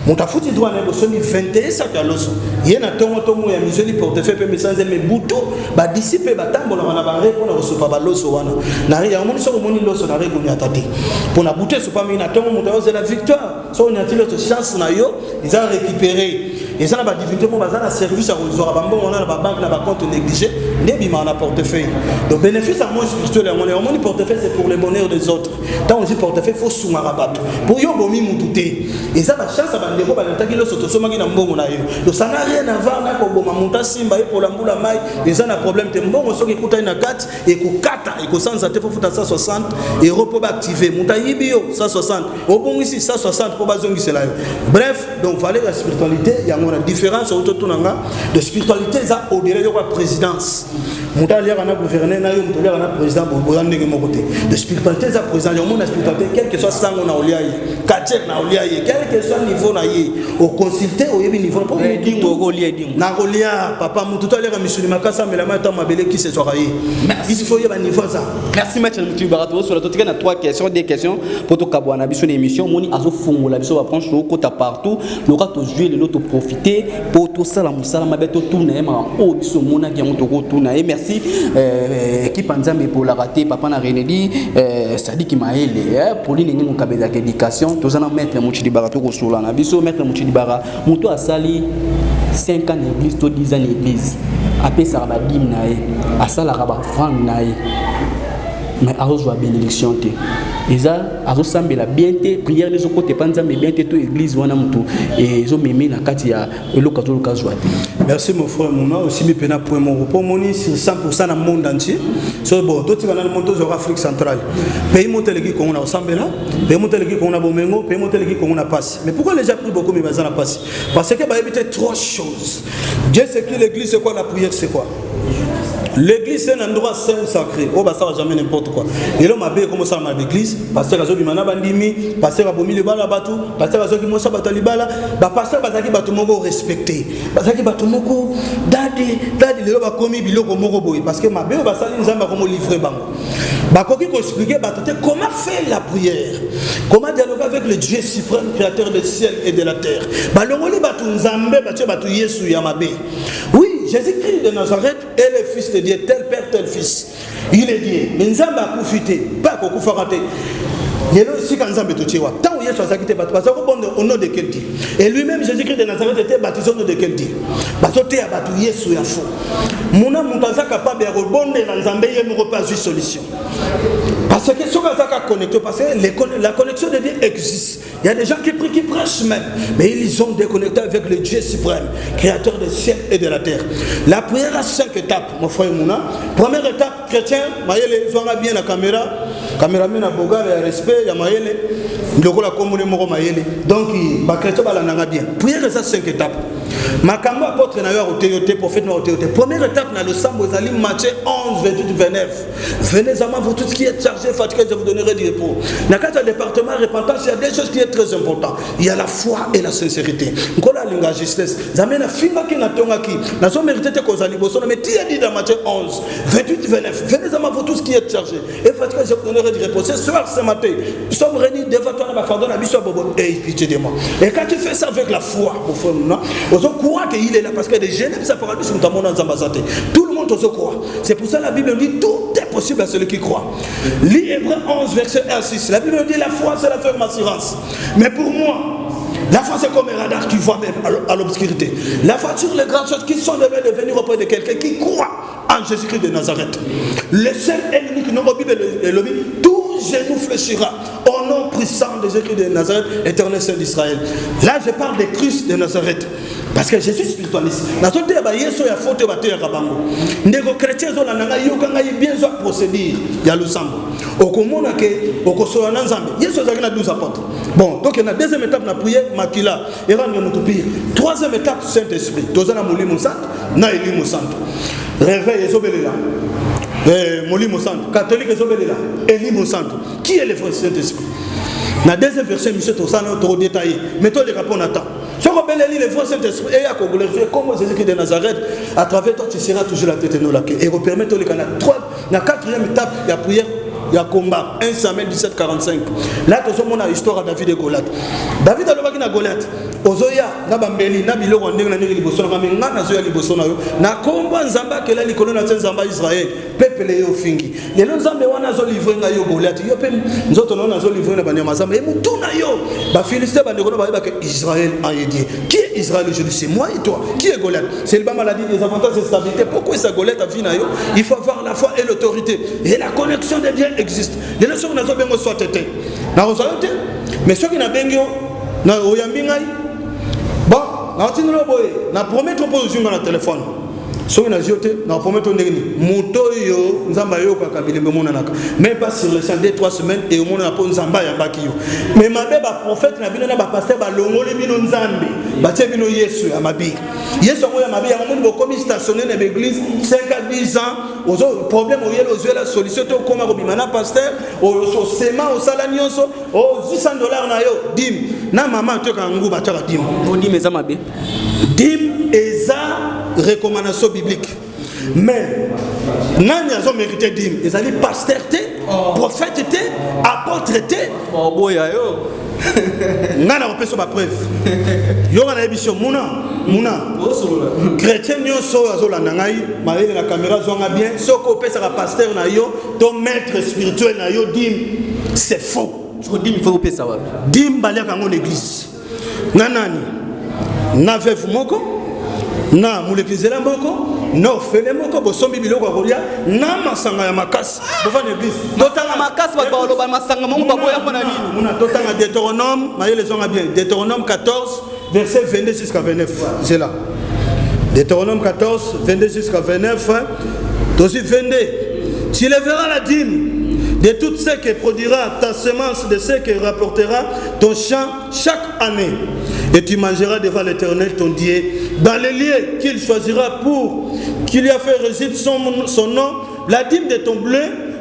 A: Mon tafuti doit n'être pas 21 sacs à l'os. Il y a un tomo et un musée portefeuille mais sans mes boutons, bah dissiper batambo la manabare pour ne recevoir pas l'os ou wana. N'arrive à mon sur mon l'os n'arrive à tâter. Pour la bouteille c'est pas mis un tomo mon la victoire. Soit on a tiré notre chance na yo, ils ont récupéré. Et ça n'a pas divinité pour bazar service à recevoir bambo on a la banque na ba compte négligé, ne bima na portefeuille. Donc bénéfice à moi spirituel mon portefeuille c'est pour le bonheur des autres. Tant on dit portefeuille faut soumarabat. Pour yo bomi mutouté. Et ça la chance ndeko banataki lo soto somaki na mbongo na yo donc ça n'a rien à voir na ko boma monta simba et pour la mbula mai eza na problème te mbongo soki kuta ina kat et ko kata et ko sanza te fofuta 160 euros pour activer monta yibio 160 au bon ici 160 pour bazongisela yo bref donc valeur la spiritualité il y a une différence autour tunanga de spiritualité ça au-delà de la présidence monta lire na gouverner na yo monta lire na président bobo ndenge moko te de spiritualité ça président yo mona spiritualité quel que soit sango na oliaye quartier na oliaye quel que soit niveau au consulter au niveau pour na rolia papa mututo alera misuni makasa melama ta mabele qui se soit il faut y avoir niveau ça
B: merci maître Mutu Barato sur la totika na 3 questions des questions pour to kabwana biso émission moni azo fongola biso va prendre au côté partout le rat to jouer le lot profiter pour tout ça la musala mabeto tourner ma o biso mona ki moto ko tourner merci équipe nzambe pour la rater papa na Renedi Sadiki Maele pour li ningi mukabeza éducation to zana maître Mutu Barato ko sur la na biso maître Mutu Bara moto a sali 5 ans d'église to 10 ans d'église après ça va dim nae asala ba franc nae mais a reçoit bénédiction te eza azo sambela bien te prière les côté panza mais bien te to église wana mutu et zo meme na kati ya elokazo lokazwa te.
A: Merci mon frère Mouna aussi mi pena pour mon repos moni sur 100% dans le monde entier so bon to tika na monde zo Afrique centrale pays monteleki ko na sambela pays monteleki ko na bomengo pays monteleki ko na passe mais pourquoi les gens prient beaucoup mais bazana passe parce que ba éviter trois choses. Dieu sait que l'église c'est quoi, la prière c'est quoi. L'église c'est un endroit saint ou sacré. Oh bah ça va jamais n'importe quoi. Et là m'a bien comment ça m'a l'église. Pasteur Azobi mana bandimi, pasteur Abomi le bala batu, pasteur Azobi mosa batali bala, bah pasteur bazaki batu moko respecté. Bazaki batu moko dadi le ba komi biloko moko boy parce que m'a bien bah ça nzamba comme livrer bango. Bah koki ko expliquer bah comment faire la prière. Comment dialoguer avec le Dieu suprême créateur du ciel et de la terre. Bah longoli batu nzambe batu Yesu ya mabe. Oui, Jésus-Christ de Nazareth est le fils de Dieu, tel père, tel fils. Il est Dieu. Mais Nzamba a profité, pas qu'on a raté. Tant où Yesu a quitté au nom de quel Dieu. Et lui-même, Jésus-Christ de Nazareth, était baptisé au nom de quel Dieu. Baptisé à battu Yesu ya faux. Mon âme est capable de rebondir dans Nzambé et ne pas une solution. Parce que ce qu'on a connecté, parce que la connexion de Dieu existe. Il y a des gens qui prient, qui prêchent même, mais ils ont déconnecté avec le Dieu suprême, créateur du ciel et de la terre. La prière a 5 étapes, mon frère Mouna. Première étape, chrétien, Maïele, zoanga bien la caméra, caméraman a boga, il y a respect, il y a Maïele, la commune moro Maïele. Donc, les chrétiens balananga bien. Prière a 5 étapes. Makamba apôtre na yo oteyote, prophète na oteyote. Première étape dans le sambo zali Matthieu 11, 28, 29. Venez à moi vous tout ce qui est chargé, fatigué, je vous donnerai du repos. Dans le département repentance, il y a des choses qui sont très importantes. Il y a la foi et la sincérité. Ngola linga justesse. Zamena finga ki na tonga ki. Na so mérité te kozali bosono mais tu as dit dans Matthieu 11, 28, 29. Venez à moi vous tout ce qui est chargé et fatigué, je vous donnerai du repos. Ce soir, ce matin, nous sommes réunis devant toi dans pardon na biso bobo et pitié de moi. Et quand tu fais ça avec la foi, mon frère, on croit qu'il est là parce que les Genève, ça fera plus tout le monde se croit. C'est pour ça que la Bible dit tout est possible à celui qui croit. Lis Hébreux 11, verset 1 à 6. La Bible dit la foi, c'est la ferme assurance. Mais pour moi, la foi, c'est comme un radar qui voit même à l'obscurité. La foi sur les grandes choses qui sont devenues auprès de quelqu'un qui croit en Jésus-Christ de Nazareth. Le seul et l'unique nom de la Bible est le tout genou fléchira au nom puissant de Jésus-Christ de Nazareth, éternel Saint d'Israël. Là, je parle des Christ de Nazareth. Parce que je suis spiritualiste. Dans ce cas, il y a des fautes de bataille à Rabango. Les chrétiens ont bien procédure. Il y a le sang. Au Komona, au Kosoana, il y a 12 apôtres. Bon, donc il y a la deuxième étape, la prière, Makila, et rendre notre pire. Troisième étape, Saint-Esprit. Tozana Mouli Moussant, Naïli Moussant. Réveil, Esobéléla. Mouli Moussant. Catholique, Esobéléla. Eli Moussant. Qui est le frère Saint-Esprit? Dans la deuxième verset, M. Tossana, trop détaillé. Mettons les rapports en attente. Si on rappelle les frères Saint-Esprit, et à glorifier comme Jésus-Christ de Nazareth, à travers toi, tu seras toujours la tête de nos laquais. Et repermettre les canaux. La quatrième étape, il y a prière, il y a combat. 1 Samuel 17, 45. Là, tout le monde a l'histoire de David et Goliath. David a l'histoire de Goliath. Ozoya, Nabambeli, Nabilo, Wandeng, Liboson, Ramena, Nazoya Liboson, Nakomba, Zamba, Kela, Nicolas, Zamba, Israël, Pepe, Léo, Fingi. Les noms Zamba, Nazo, livré, Nayo, Goliath, Yopem, Zoto, Nazo, livré, Banyamazam, et Moutuna, Yo, Philistin, Israël a aidé. Qui est Israël aujourd'hui? C'est moi et toi. Qui est Goliath? C'est le bas maladie des avantages de stabilité. Pourquoi ça Goliath a vu Nayo? Il faut avoir la foi et l'autorité. Et la connexion de Dieu existe. Les notions que nous avons soit été. Mais ceux qui n'ont pas na oyambingai bon na tinelo boye na promettre position na téléphone so na joté na promettre ndeni moto yo nzamba yo ka kabilembe mona naka même pas sur le champ de 3 semaines et au monde na po nzamba ya baki yo mais mabe ba prophète na bino na ba pasteur ba longole bino nzambe ba tie bino Yesu ya mabi Yesu ngo ya mabi ya monde bo komi stationné na l'église 5 à 10 ans ozo problème o yelo zo la solution to koma ko bimana pasteur o so sema o sala nyonso o $600 na yo dim na maman to ka nguba ta dim
B: on dit mes amabe
A: dim eza recommandation biblique mais nani azo mérité dim ezali pasteur te prophète te apôtre te
B: boya yo
A: nana opeso ba preuve yo na émission muna chrétien nyonso azolanda ngai maele na caméra zonga bien soko opesa ka pasteur na yo to maître spirituel na yo dim c'est faux
B: je dis il faut opesa wa
A: dim balia kango l'église nanani na veuve moko na mulekizela moko no fele moko bosombi biloko kolia na masanga ya makasi bova l'église
B: totanga makasi ba baloba masanga mongo baboya pona nini
A: muna totanga Deutéronome maele zonga bien Deutéronome 14 verset 22 jusqu'à 29 c'est là Deutéronome 14 22 jusqu'à 29 aussi 22 tu lèveras la dîme de tout ce que produira ta semence, de ce que rapportera ton champ chaque année. Et tu mangeras devant l'Éternel ton Dieu dans les lieux qu'il choisira pour qu'il y a fait résider son nom, la dîme de ton blé,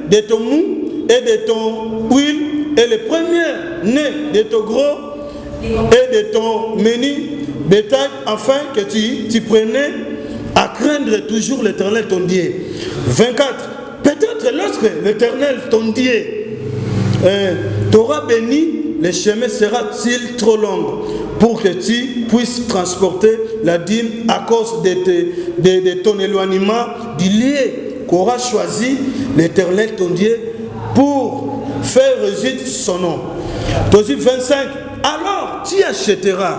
A: de ton mou et de ton huile et le premier né de ton gros et de ton menu bétail, afin que tu prenais à craindre toujours l'Éternel ton Dieu. 24. Peut-être lorsque l'Éternel ton Dieu t'aura béni le chemin sera-t-il trop long pour que tu puisses transporter la dîme à cause de ton éloignement du lieu qu'aura choisi l'Éternel ton Dieu pour faire résider son nom. Verset 25. Alors tu achèteras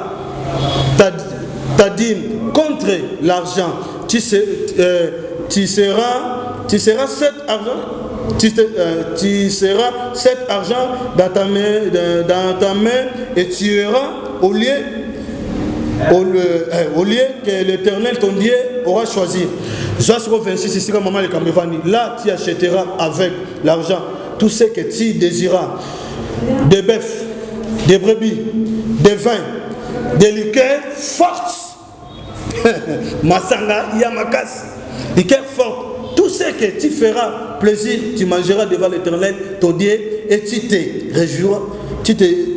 A: ta dîme contre l'argent. Tu seras cet argent. Tu seras cet argent dans ta main et tu iras au lieu que l'Éternel ton Dieu aura choisi. Joshua 26 ici comme maman le Cambévani. Là tu achèteras avec l'argent tout ce que tu désiras, des bœufs, des brebis, des vins, des liqueurs fortes, masanga yamakas, liqueurs fortes. Tout ce que tu feras plaisir, tu mangeras devant l'Éternel ton Dieu et tu te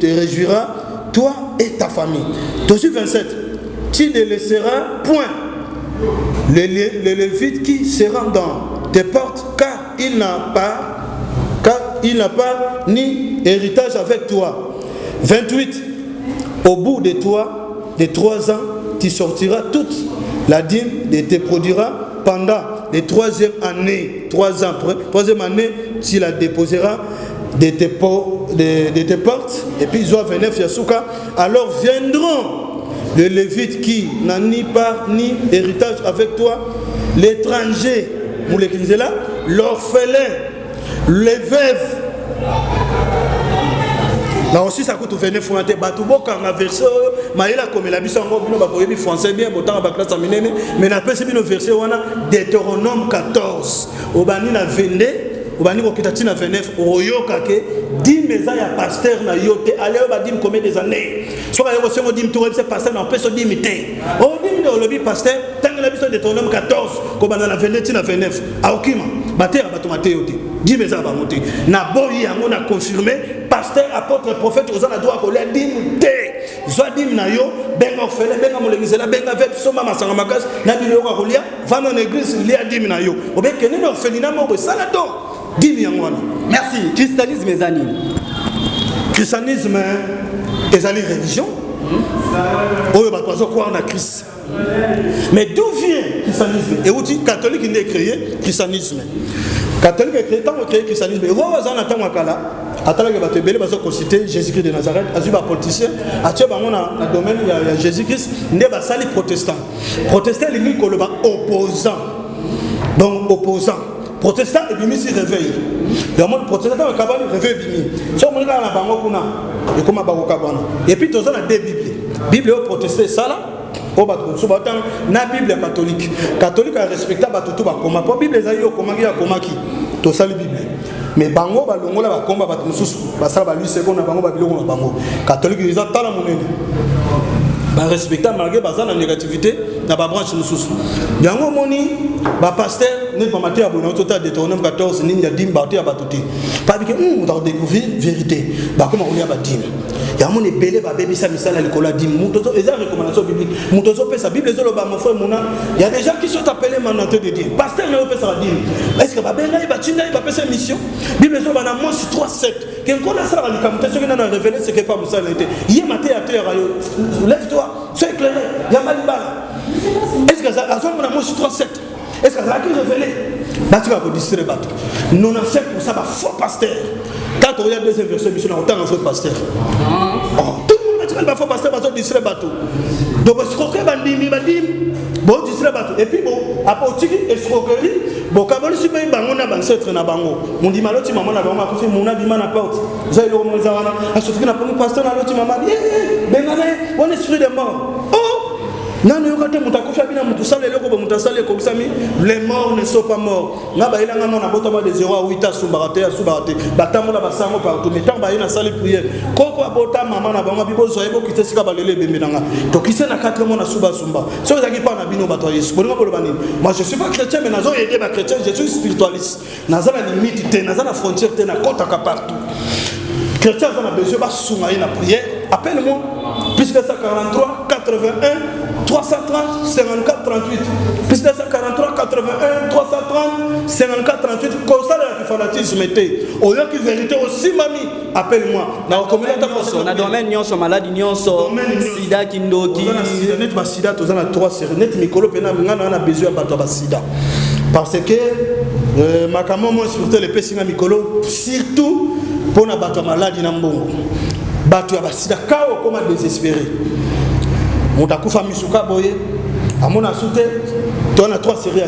A: réjouiras, toi et ta famille. Verset 27. Tu ne laisseras point les Lévites qui seront dans tes portes, car il n'a pas ni héritage avec toi. 28. Au bout de 3 ans, tu sortiras toute la dîme et te produira pendant les 3e année. 3 ans après, 3e année, tu la déposeras de tes portes, et puis Zoa 29 Yasuka. Alors viendront les Lévites qui n'ont ni part ni héritage avec toi, l'étranger, l'orphelin, les veuves. Là aussi ça coûte 29 francs. Batubo quand ma verset maïla comme la biso ngo bino bakoyebi français bien botan ba classe minene mais na pesi bino verset wana Deutéronome 14 obani na 22 obani ko kitati na 29 oyoka ke dim meza ya pasteur na yote ale ba dim combien des années so ka yoko sengo dim tour c'est pasteur na peso dim té o dim de lobi pasteur tanga la biso Deutéronome 14 ko bana na 22 na 29 aokima batera batomate yote dim meza ba monter na boyi yango na confirmer pasteur, apôtre, prophète, aux gens doivent coller dim té. Zoadim na yo, benga orphelin, benga molengizela, benga vep, soma masanga makas, na bilo ka kolia, va dans l'église, lia dim na yo. Obe kene na orphelinat mo sala do. Dim yangwana.
B: Merci. Christianisme ezali.
A: Christianisme ezali religion. Oyo ba tozo croire na Christ. Mais d'où vient le christianisme? Et où dit catholique il est créé christianisme. Catholique est créé tant que christianisme. Et vous avez un temps wakala. Attends que tu belé baso consulter Jésus-Christ de Nazareth, azuba politicien, atie bango na domaine ya Jésus-Christ, ndé ba sali protestant. Protestant li ko le ba opposant. Donc opposant. Protestant et bimi si réveil. Le monde protestant ka ba réveil bimi. So mon na bango kuna et comment ba ko kabana. Et puis tozo na deux bibles. Bible au protestant sala o ba ko so ba tan na Bible catholique. Catholique a respecté ba tutu ba koma. Po Bible za yo koma ki ya koma ki. To sali Bible. Mais bango balongola ba komba ba mususu basala ba lui seconde bango ba biloko na bango catholique ils ont tala monene ba respecter malgré bazana négativité na ba branche mususu yango moni ba pasteur ne pas mater abona total de Deutéronome 14 ni ya dim ba te ba tuti pas que on doit découvrir vérité ba comment on y a ba dim ya moni belé ba bébé sa misala likola dim mutoto eza recommandation biblique mutoto pe sa bible zolo ba mon frère mona il y a des gens qui sont appelés mandatés de Dieu pasteur ne peut pas dire est-ce que ba benga ba tinda ba pesa mission bible zolo ba na Amos 3:7 qu'en connaît ça la communauté ce qui n'a révélé c'est que pas musa été hier matin à terre lève-toi sois éclairé ya malibala est-ce que ça a son Amos 3:7 est-ce que ça a été révélé bah tu vas vous distraire bateau 95% ça va faux pasteur. Quand on regarde deuxième verset, mission on entend un faux pasteur. Tout le monde va faux pasteur parce qu'on distrait bateau. Donc escroquer bandimi bandim, bon distrait bateau. Et puis bon, apotiki escroquerie, bon kaboli si ben bango na bancetre na bango. Mon dit maloti maman na bango akufi mon abi mana porte. J'ai le moment zawana, a surtout na pour pasteur na loti maman. Bengane, on esprit de mort. Oh non, les morts ne sont pas morts. N'a pas de 0 à 8 à Soubarate, à Soubarate. Batamo la basango partout. Mais tant qu'il y a une salle de prière. Koko abota maman na bango bibo zo ebo kitesi ka balele bemenanga. To kise na 4 mois na Souba Sumba. So ezaki pa na bino bato Yesu. Bongo bolobani. Moi je suis pas chrétien mais nazo aider ba chrétien, je suis spiritualiste. Naza la limite te, naza la frontière te na kota ka partout. Chrétien a besoin de soumailler la prière. Appelle-moi. plus 243 81 330 54 38 plus 243 81 330 54 38 comme ça le fanatisme était au lieu que vérité aussi mami appelle-moi na
B: domaine nyonso maladie nyonso sida kindoki
A: net ba sida tozana 3 séries net mikolo pena ngana na besoin bato ba sida parce que makambo mo surtout les pesinga mikolo surtout pour na bato maladie na mbongo bato ya ba sida kao comme désespéré mutakufa misuka boye amona soute tona 3 séries à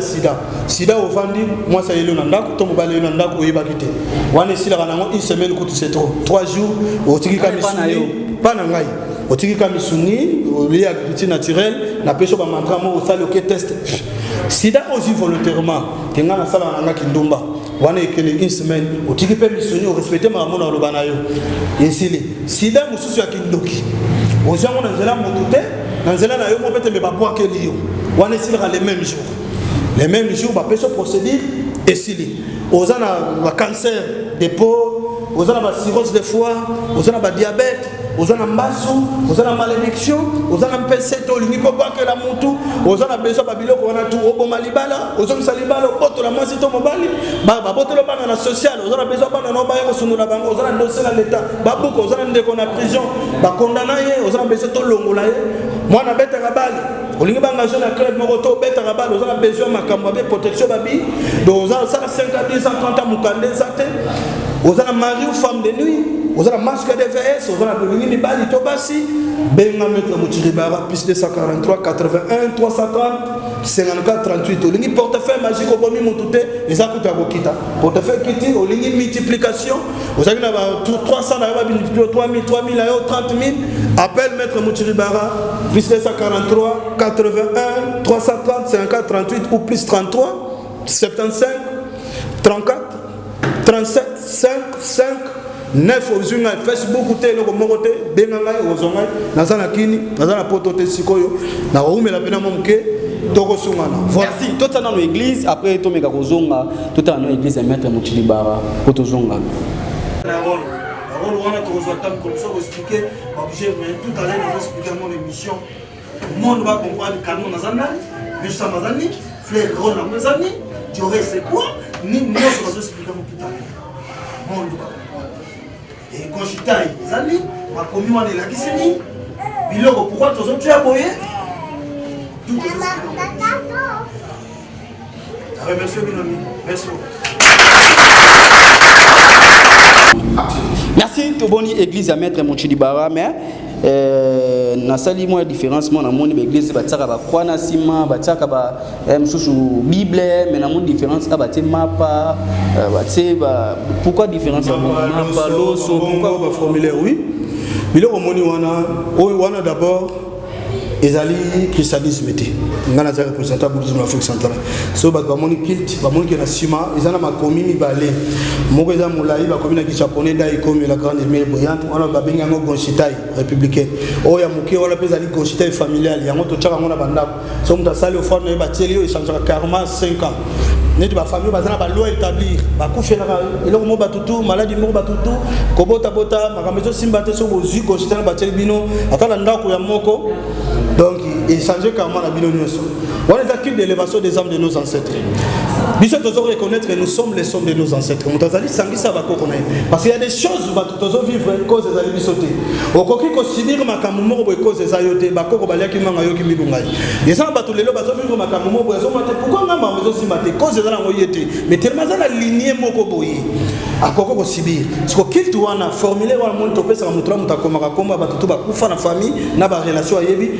A: sida au vandi moi ça yelo ndako to mobale yelo ndako yebakite wana sila kanango une semaine ko c'est trop 3 jours otiki kamisuni pana ngai otiki kamisuni lié à l'agriculture naturelle na peso ba mandramo au sale OK test sida aussi volontairement kenga na sala nanga kindumba wana ekele une semaine otiki pe misuni au respecter ma mona lobana yo yesili sida mususu ya kindoki ozango na nzela motute na nzela na yo mo pete me ba boa ke liyo wana sila les mêmes jours ba peso procédure esili ozana ba cancer des peaux ozana ba cirrhose de foie ozana ba diabète ozana mbasu ozana malédiction ozana mpese to lingi po ba ke la mutu ozana beso ba biloko wana tu oboma libala ozana salibala boto la mwasi to mobali ba botelo bana na social ozana beso bana no ba yo sunula bango ozana dossier na l'état ba buko ozana ndeko na prison ba condamné ye ozana beso to longola ye mwana beta kabali olingi banga jeune à club moko to beta kabali ozana besoin makambo ba protection babi donc ozana ça 5 à 10 ans 30 ans mukande zate ozana mari ou femme de nuit ozana masque de VS ozana bolingi ni bali to basi benga maître Muchiribara plus 243 81 330 54 38 olingi portefeuille magique obomi mutute ezakuta kokita portefeuille kiti olingi multiplication ozaki na 300 na ba 3000 3000 ayo 30000 appelle maître Muchiribara plus 243 81 330 54 38 ou plus 33 75 34 37 5 5 9 ozinga Facebook ou teloko mokote benga ngai ozonga nazana kini nazana poto te sikoyo na oumela pena momuke toko sungana
B: merci tota na église après to meka kozonga tota na église ya maître Muchiribara poto zonga
A: na rôle wana to zo tam comme ça expliquer objet mais tout à l'heure on va expliquer mon émission monde va comprendre canon nazana juste mazani frère rôle na mazani tu aurais c'est quoi ni moi je vais expliquer mon tout à l'heure monde et quand je taille les amis ma commis on est là qui c'est ni biloko pourquoi tous autres tu as boyé tout merci Binoni merci
B: merci toboni église à maître Muchiribara mais nasali moi différence moi na moni l'église bataka ba kwa na sima bataka ba msusu bible mais na moni différence abate mapa bate ba pourquoi différence mapa loso
A: pourquoi ba formulaire oui biloko moni wana d'abord ezali christianisme te ngana za représenter bouddhisme Afrique centrale so ba moni kilt ba moni ke na sima ezana makomi mibale moko eza molai ba komi na ki japonais da ikomi la grande mère brillante wana ba benga ngo gonchitai républicain o ya muke wala peza li gonchitai familial yango to chaka ngona bandako so muta sali au fond ba tielio échangera karma 5 ans net ba famille bazana ba loi établir ba kufela eloko mo batutu maladie mo batutu kobota bota makamezo simbate so bozi gonchitai ba tieli bino atala ndako ya moko. Donc, échanger carrément la bilognose. On est acquis d'élévation des âmes de nos ancêtres. Nous devons reconnaître que nous sommes les sommes de nos ancêtres. Parce qu'il y a des choses où nous devons vivre cause des alibis sautés. Au coquille, qu'on subit ma camoufle pour cause des ayotés, Bako Baliaki Mangayoki Milungai. Les gens battent les lobes à vivre ma camoufle pour pourquoi on a ma maison si maté, cause des ayotés. Mais tellement la lignée Mokoboyi. À quoi qu'on subit. Ce qu'il doit formuler, on a topé sur Moutra Moutakoma, Batuba, Koufa, la famille, n'a pas relation à Yebi.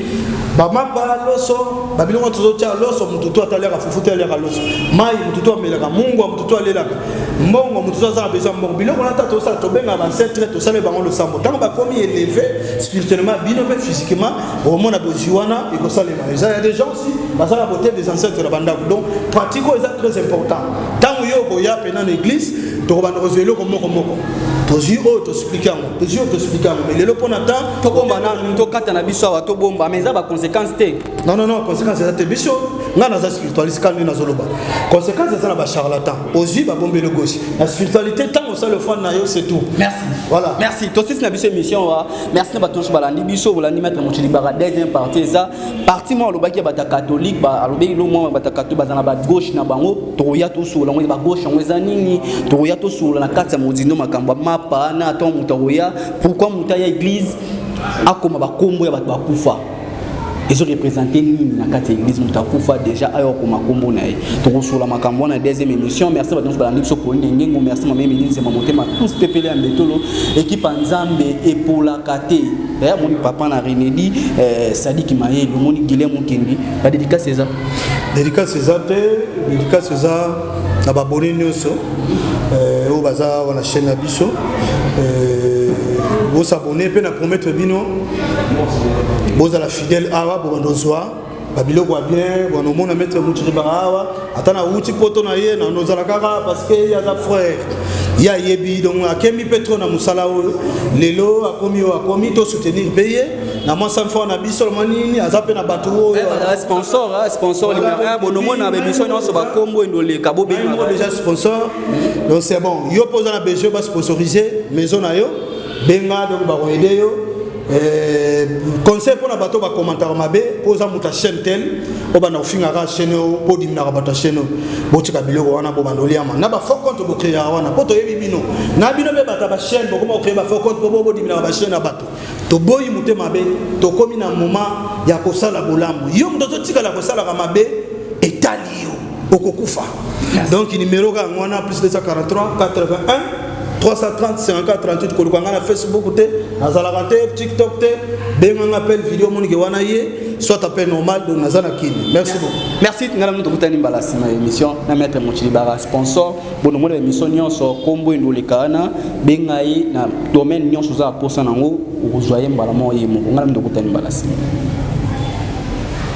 A: Bama ba loso babilongo tozotia loso mututu atalera fufuta alera loso mai mututu amelera mungu mututu alera mbongo mututu azana besoin mbongo biloko na tato sa to benga ba ancêtre to sale bango le sambo tant ba komi élevé spirituellement bino mais physiquement au monde a besoin et ko sale ma il y a des gens aussi basala beauté des ancêtres la banda donc pratico est très important tant yo ko ya pena l'église to ba rozelo ko moko Tozio t'expliquer mais les loponata
B: to bomba na to kata na biso wa to bomba mais ça ba conséquence té
A: non conséquence ça té biso nga naza spiritualiste quand na zoloba conséquence ça na ba charlatan ozui ba bombe le gauche la spiritualité tant ça le fond na yo c'est tout.
B: Merci.
A: Voilà.
B: Merci. Toi aussi na biso émission wa. Merci na bato balandi biso bolandi mettre mon chilibara deuxième partie ça partie moi lo baki bata catholique ba alobi lo moi bata catholique bazana ba gauche na bango toya to solo ngo ba gauche ngo ezanini toya to solo na kati ya modino makambo mapa na to mutoya pourquoi mutaya église akoma ba kombo ya bato bakufa ils ont représenté nini na kati église mutakufa déjà ayo koma kombo na ye to solo makambo na deuxième émission merci bato balandi biso ko ngengo merci mama Emeline c'est mamotema tous pepele ambetolo équipe nzambe epola kate d'ailleurs mon papa na Renedi Sadik Maye le moni Guilherme Kendi la dédicace César César na baboni nyonso o baza wana chaîne na biso vous s'abonner pe na promettre bino vous à la fidèle awa bo bandozwa babilo kwa bien bon mona mettre mutu barawa atana uti poto na ye na nozala kaka parce que ya za frère ya yebi donc akemi petro na musala lelo akomi to soutenir payer na moi ça fois na biso manini azape na bato sponsor libéral bonomo na émission nyonso ba kombo endole kabo be déjà sponsor donc c'est bon yo posa na besoin ba sponsoriser maison na yo benga donc ba aider yo conseil pour na bato ba commentaire mabe posa muta chaîne tel o ba na finga ka chaîne o po dimina ka bato chaîne botika biloko wana bo bandoliama na ba faux compte bo créer wana poto yebi bino na bino be bata ba chaîne bo ko créer ba faux compte bo dimina ba chaîne na bato to boyi muté mabe to komi na moment ya ko sala bolambo yo mdozo tika la ko sala ka mabe etali yo okokufa donc numéro ka ngwana plus 243 81 330 54 38 kolukanga na Facebook te nazala te TikTok te benga appel vidéo monike wana ye soit appel normal de nazana kini merci beaucoup merci ngala mtu kutani mbalasi na émission na maître Mochilibara sponsor bono mo émission nyonso kombo indolekana benga ye na domaine nyonso za posa nango uzoye mbala mo ye mo ngala mtu kutani mbalasi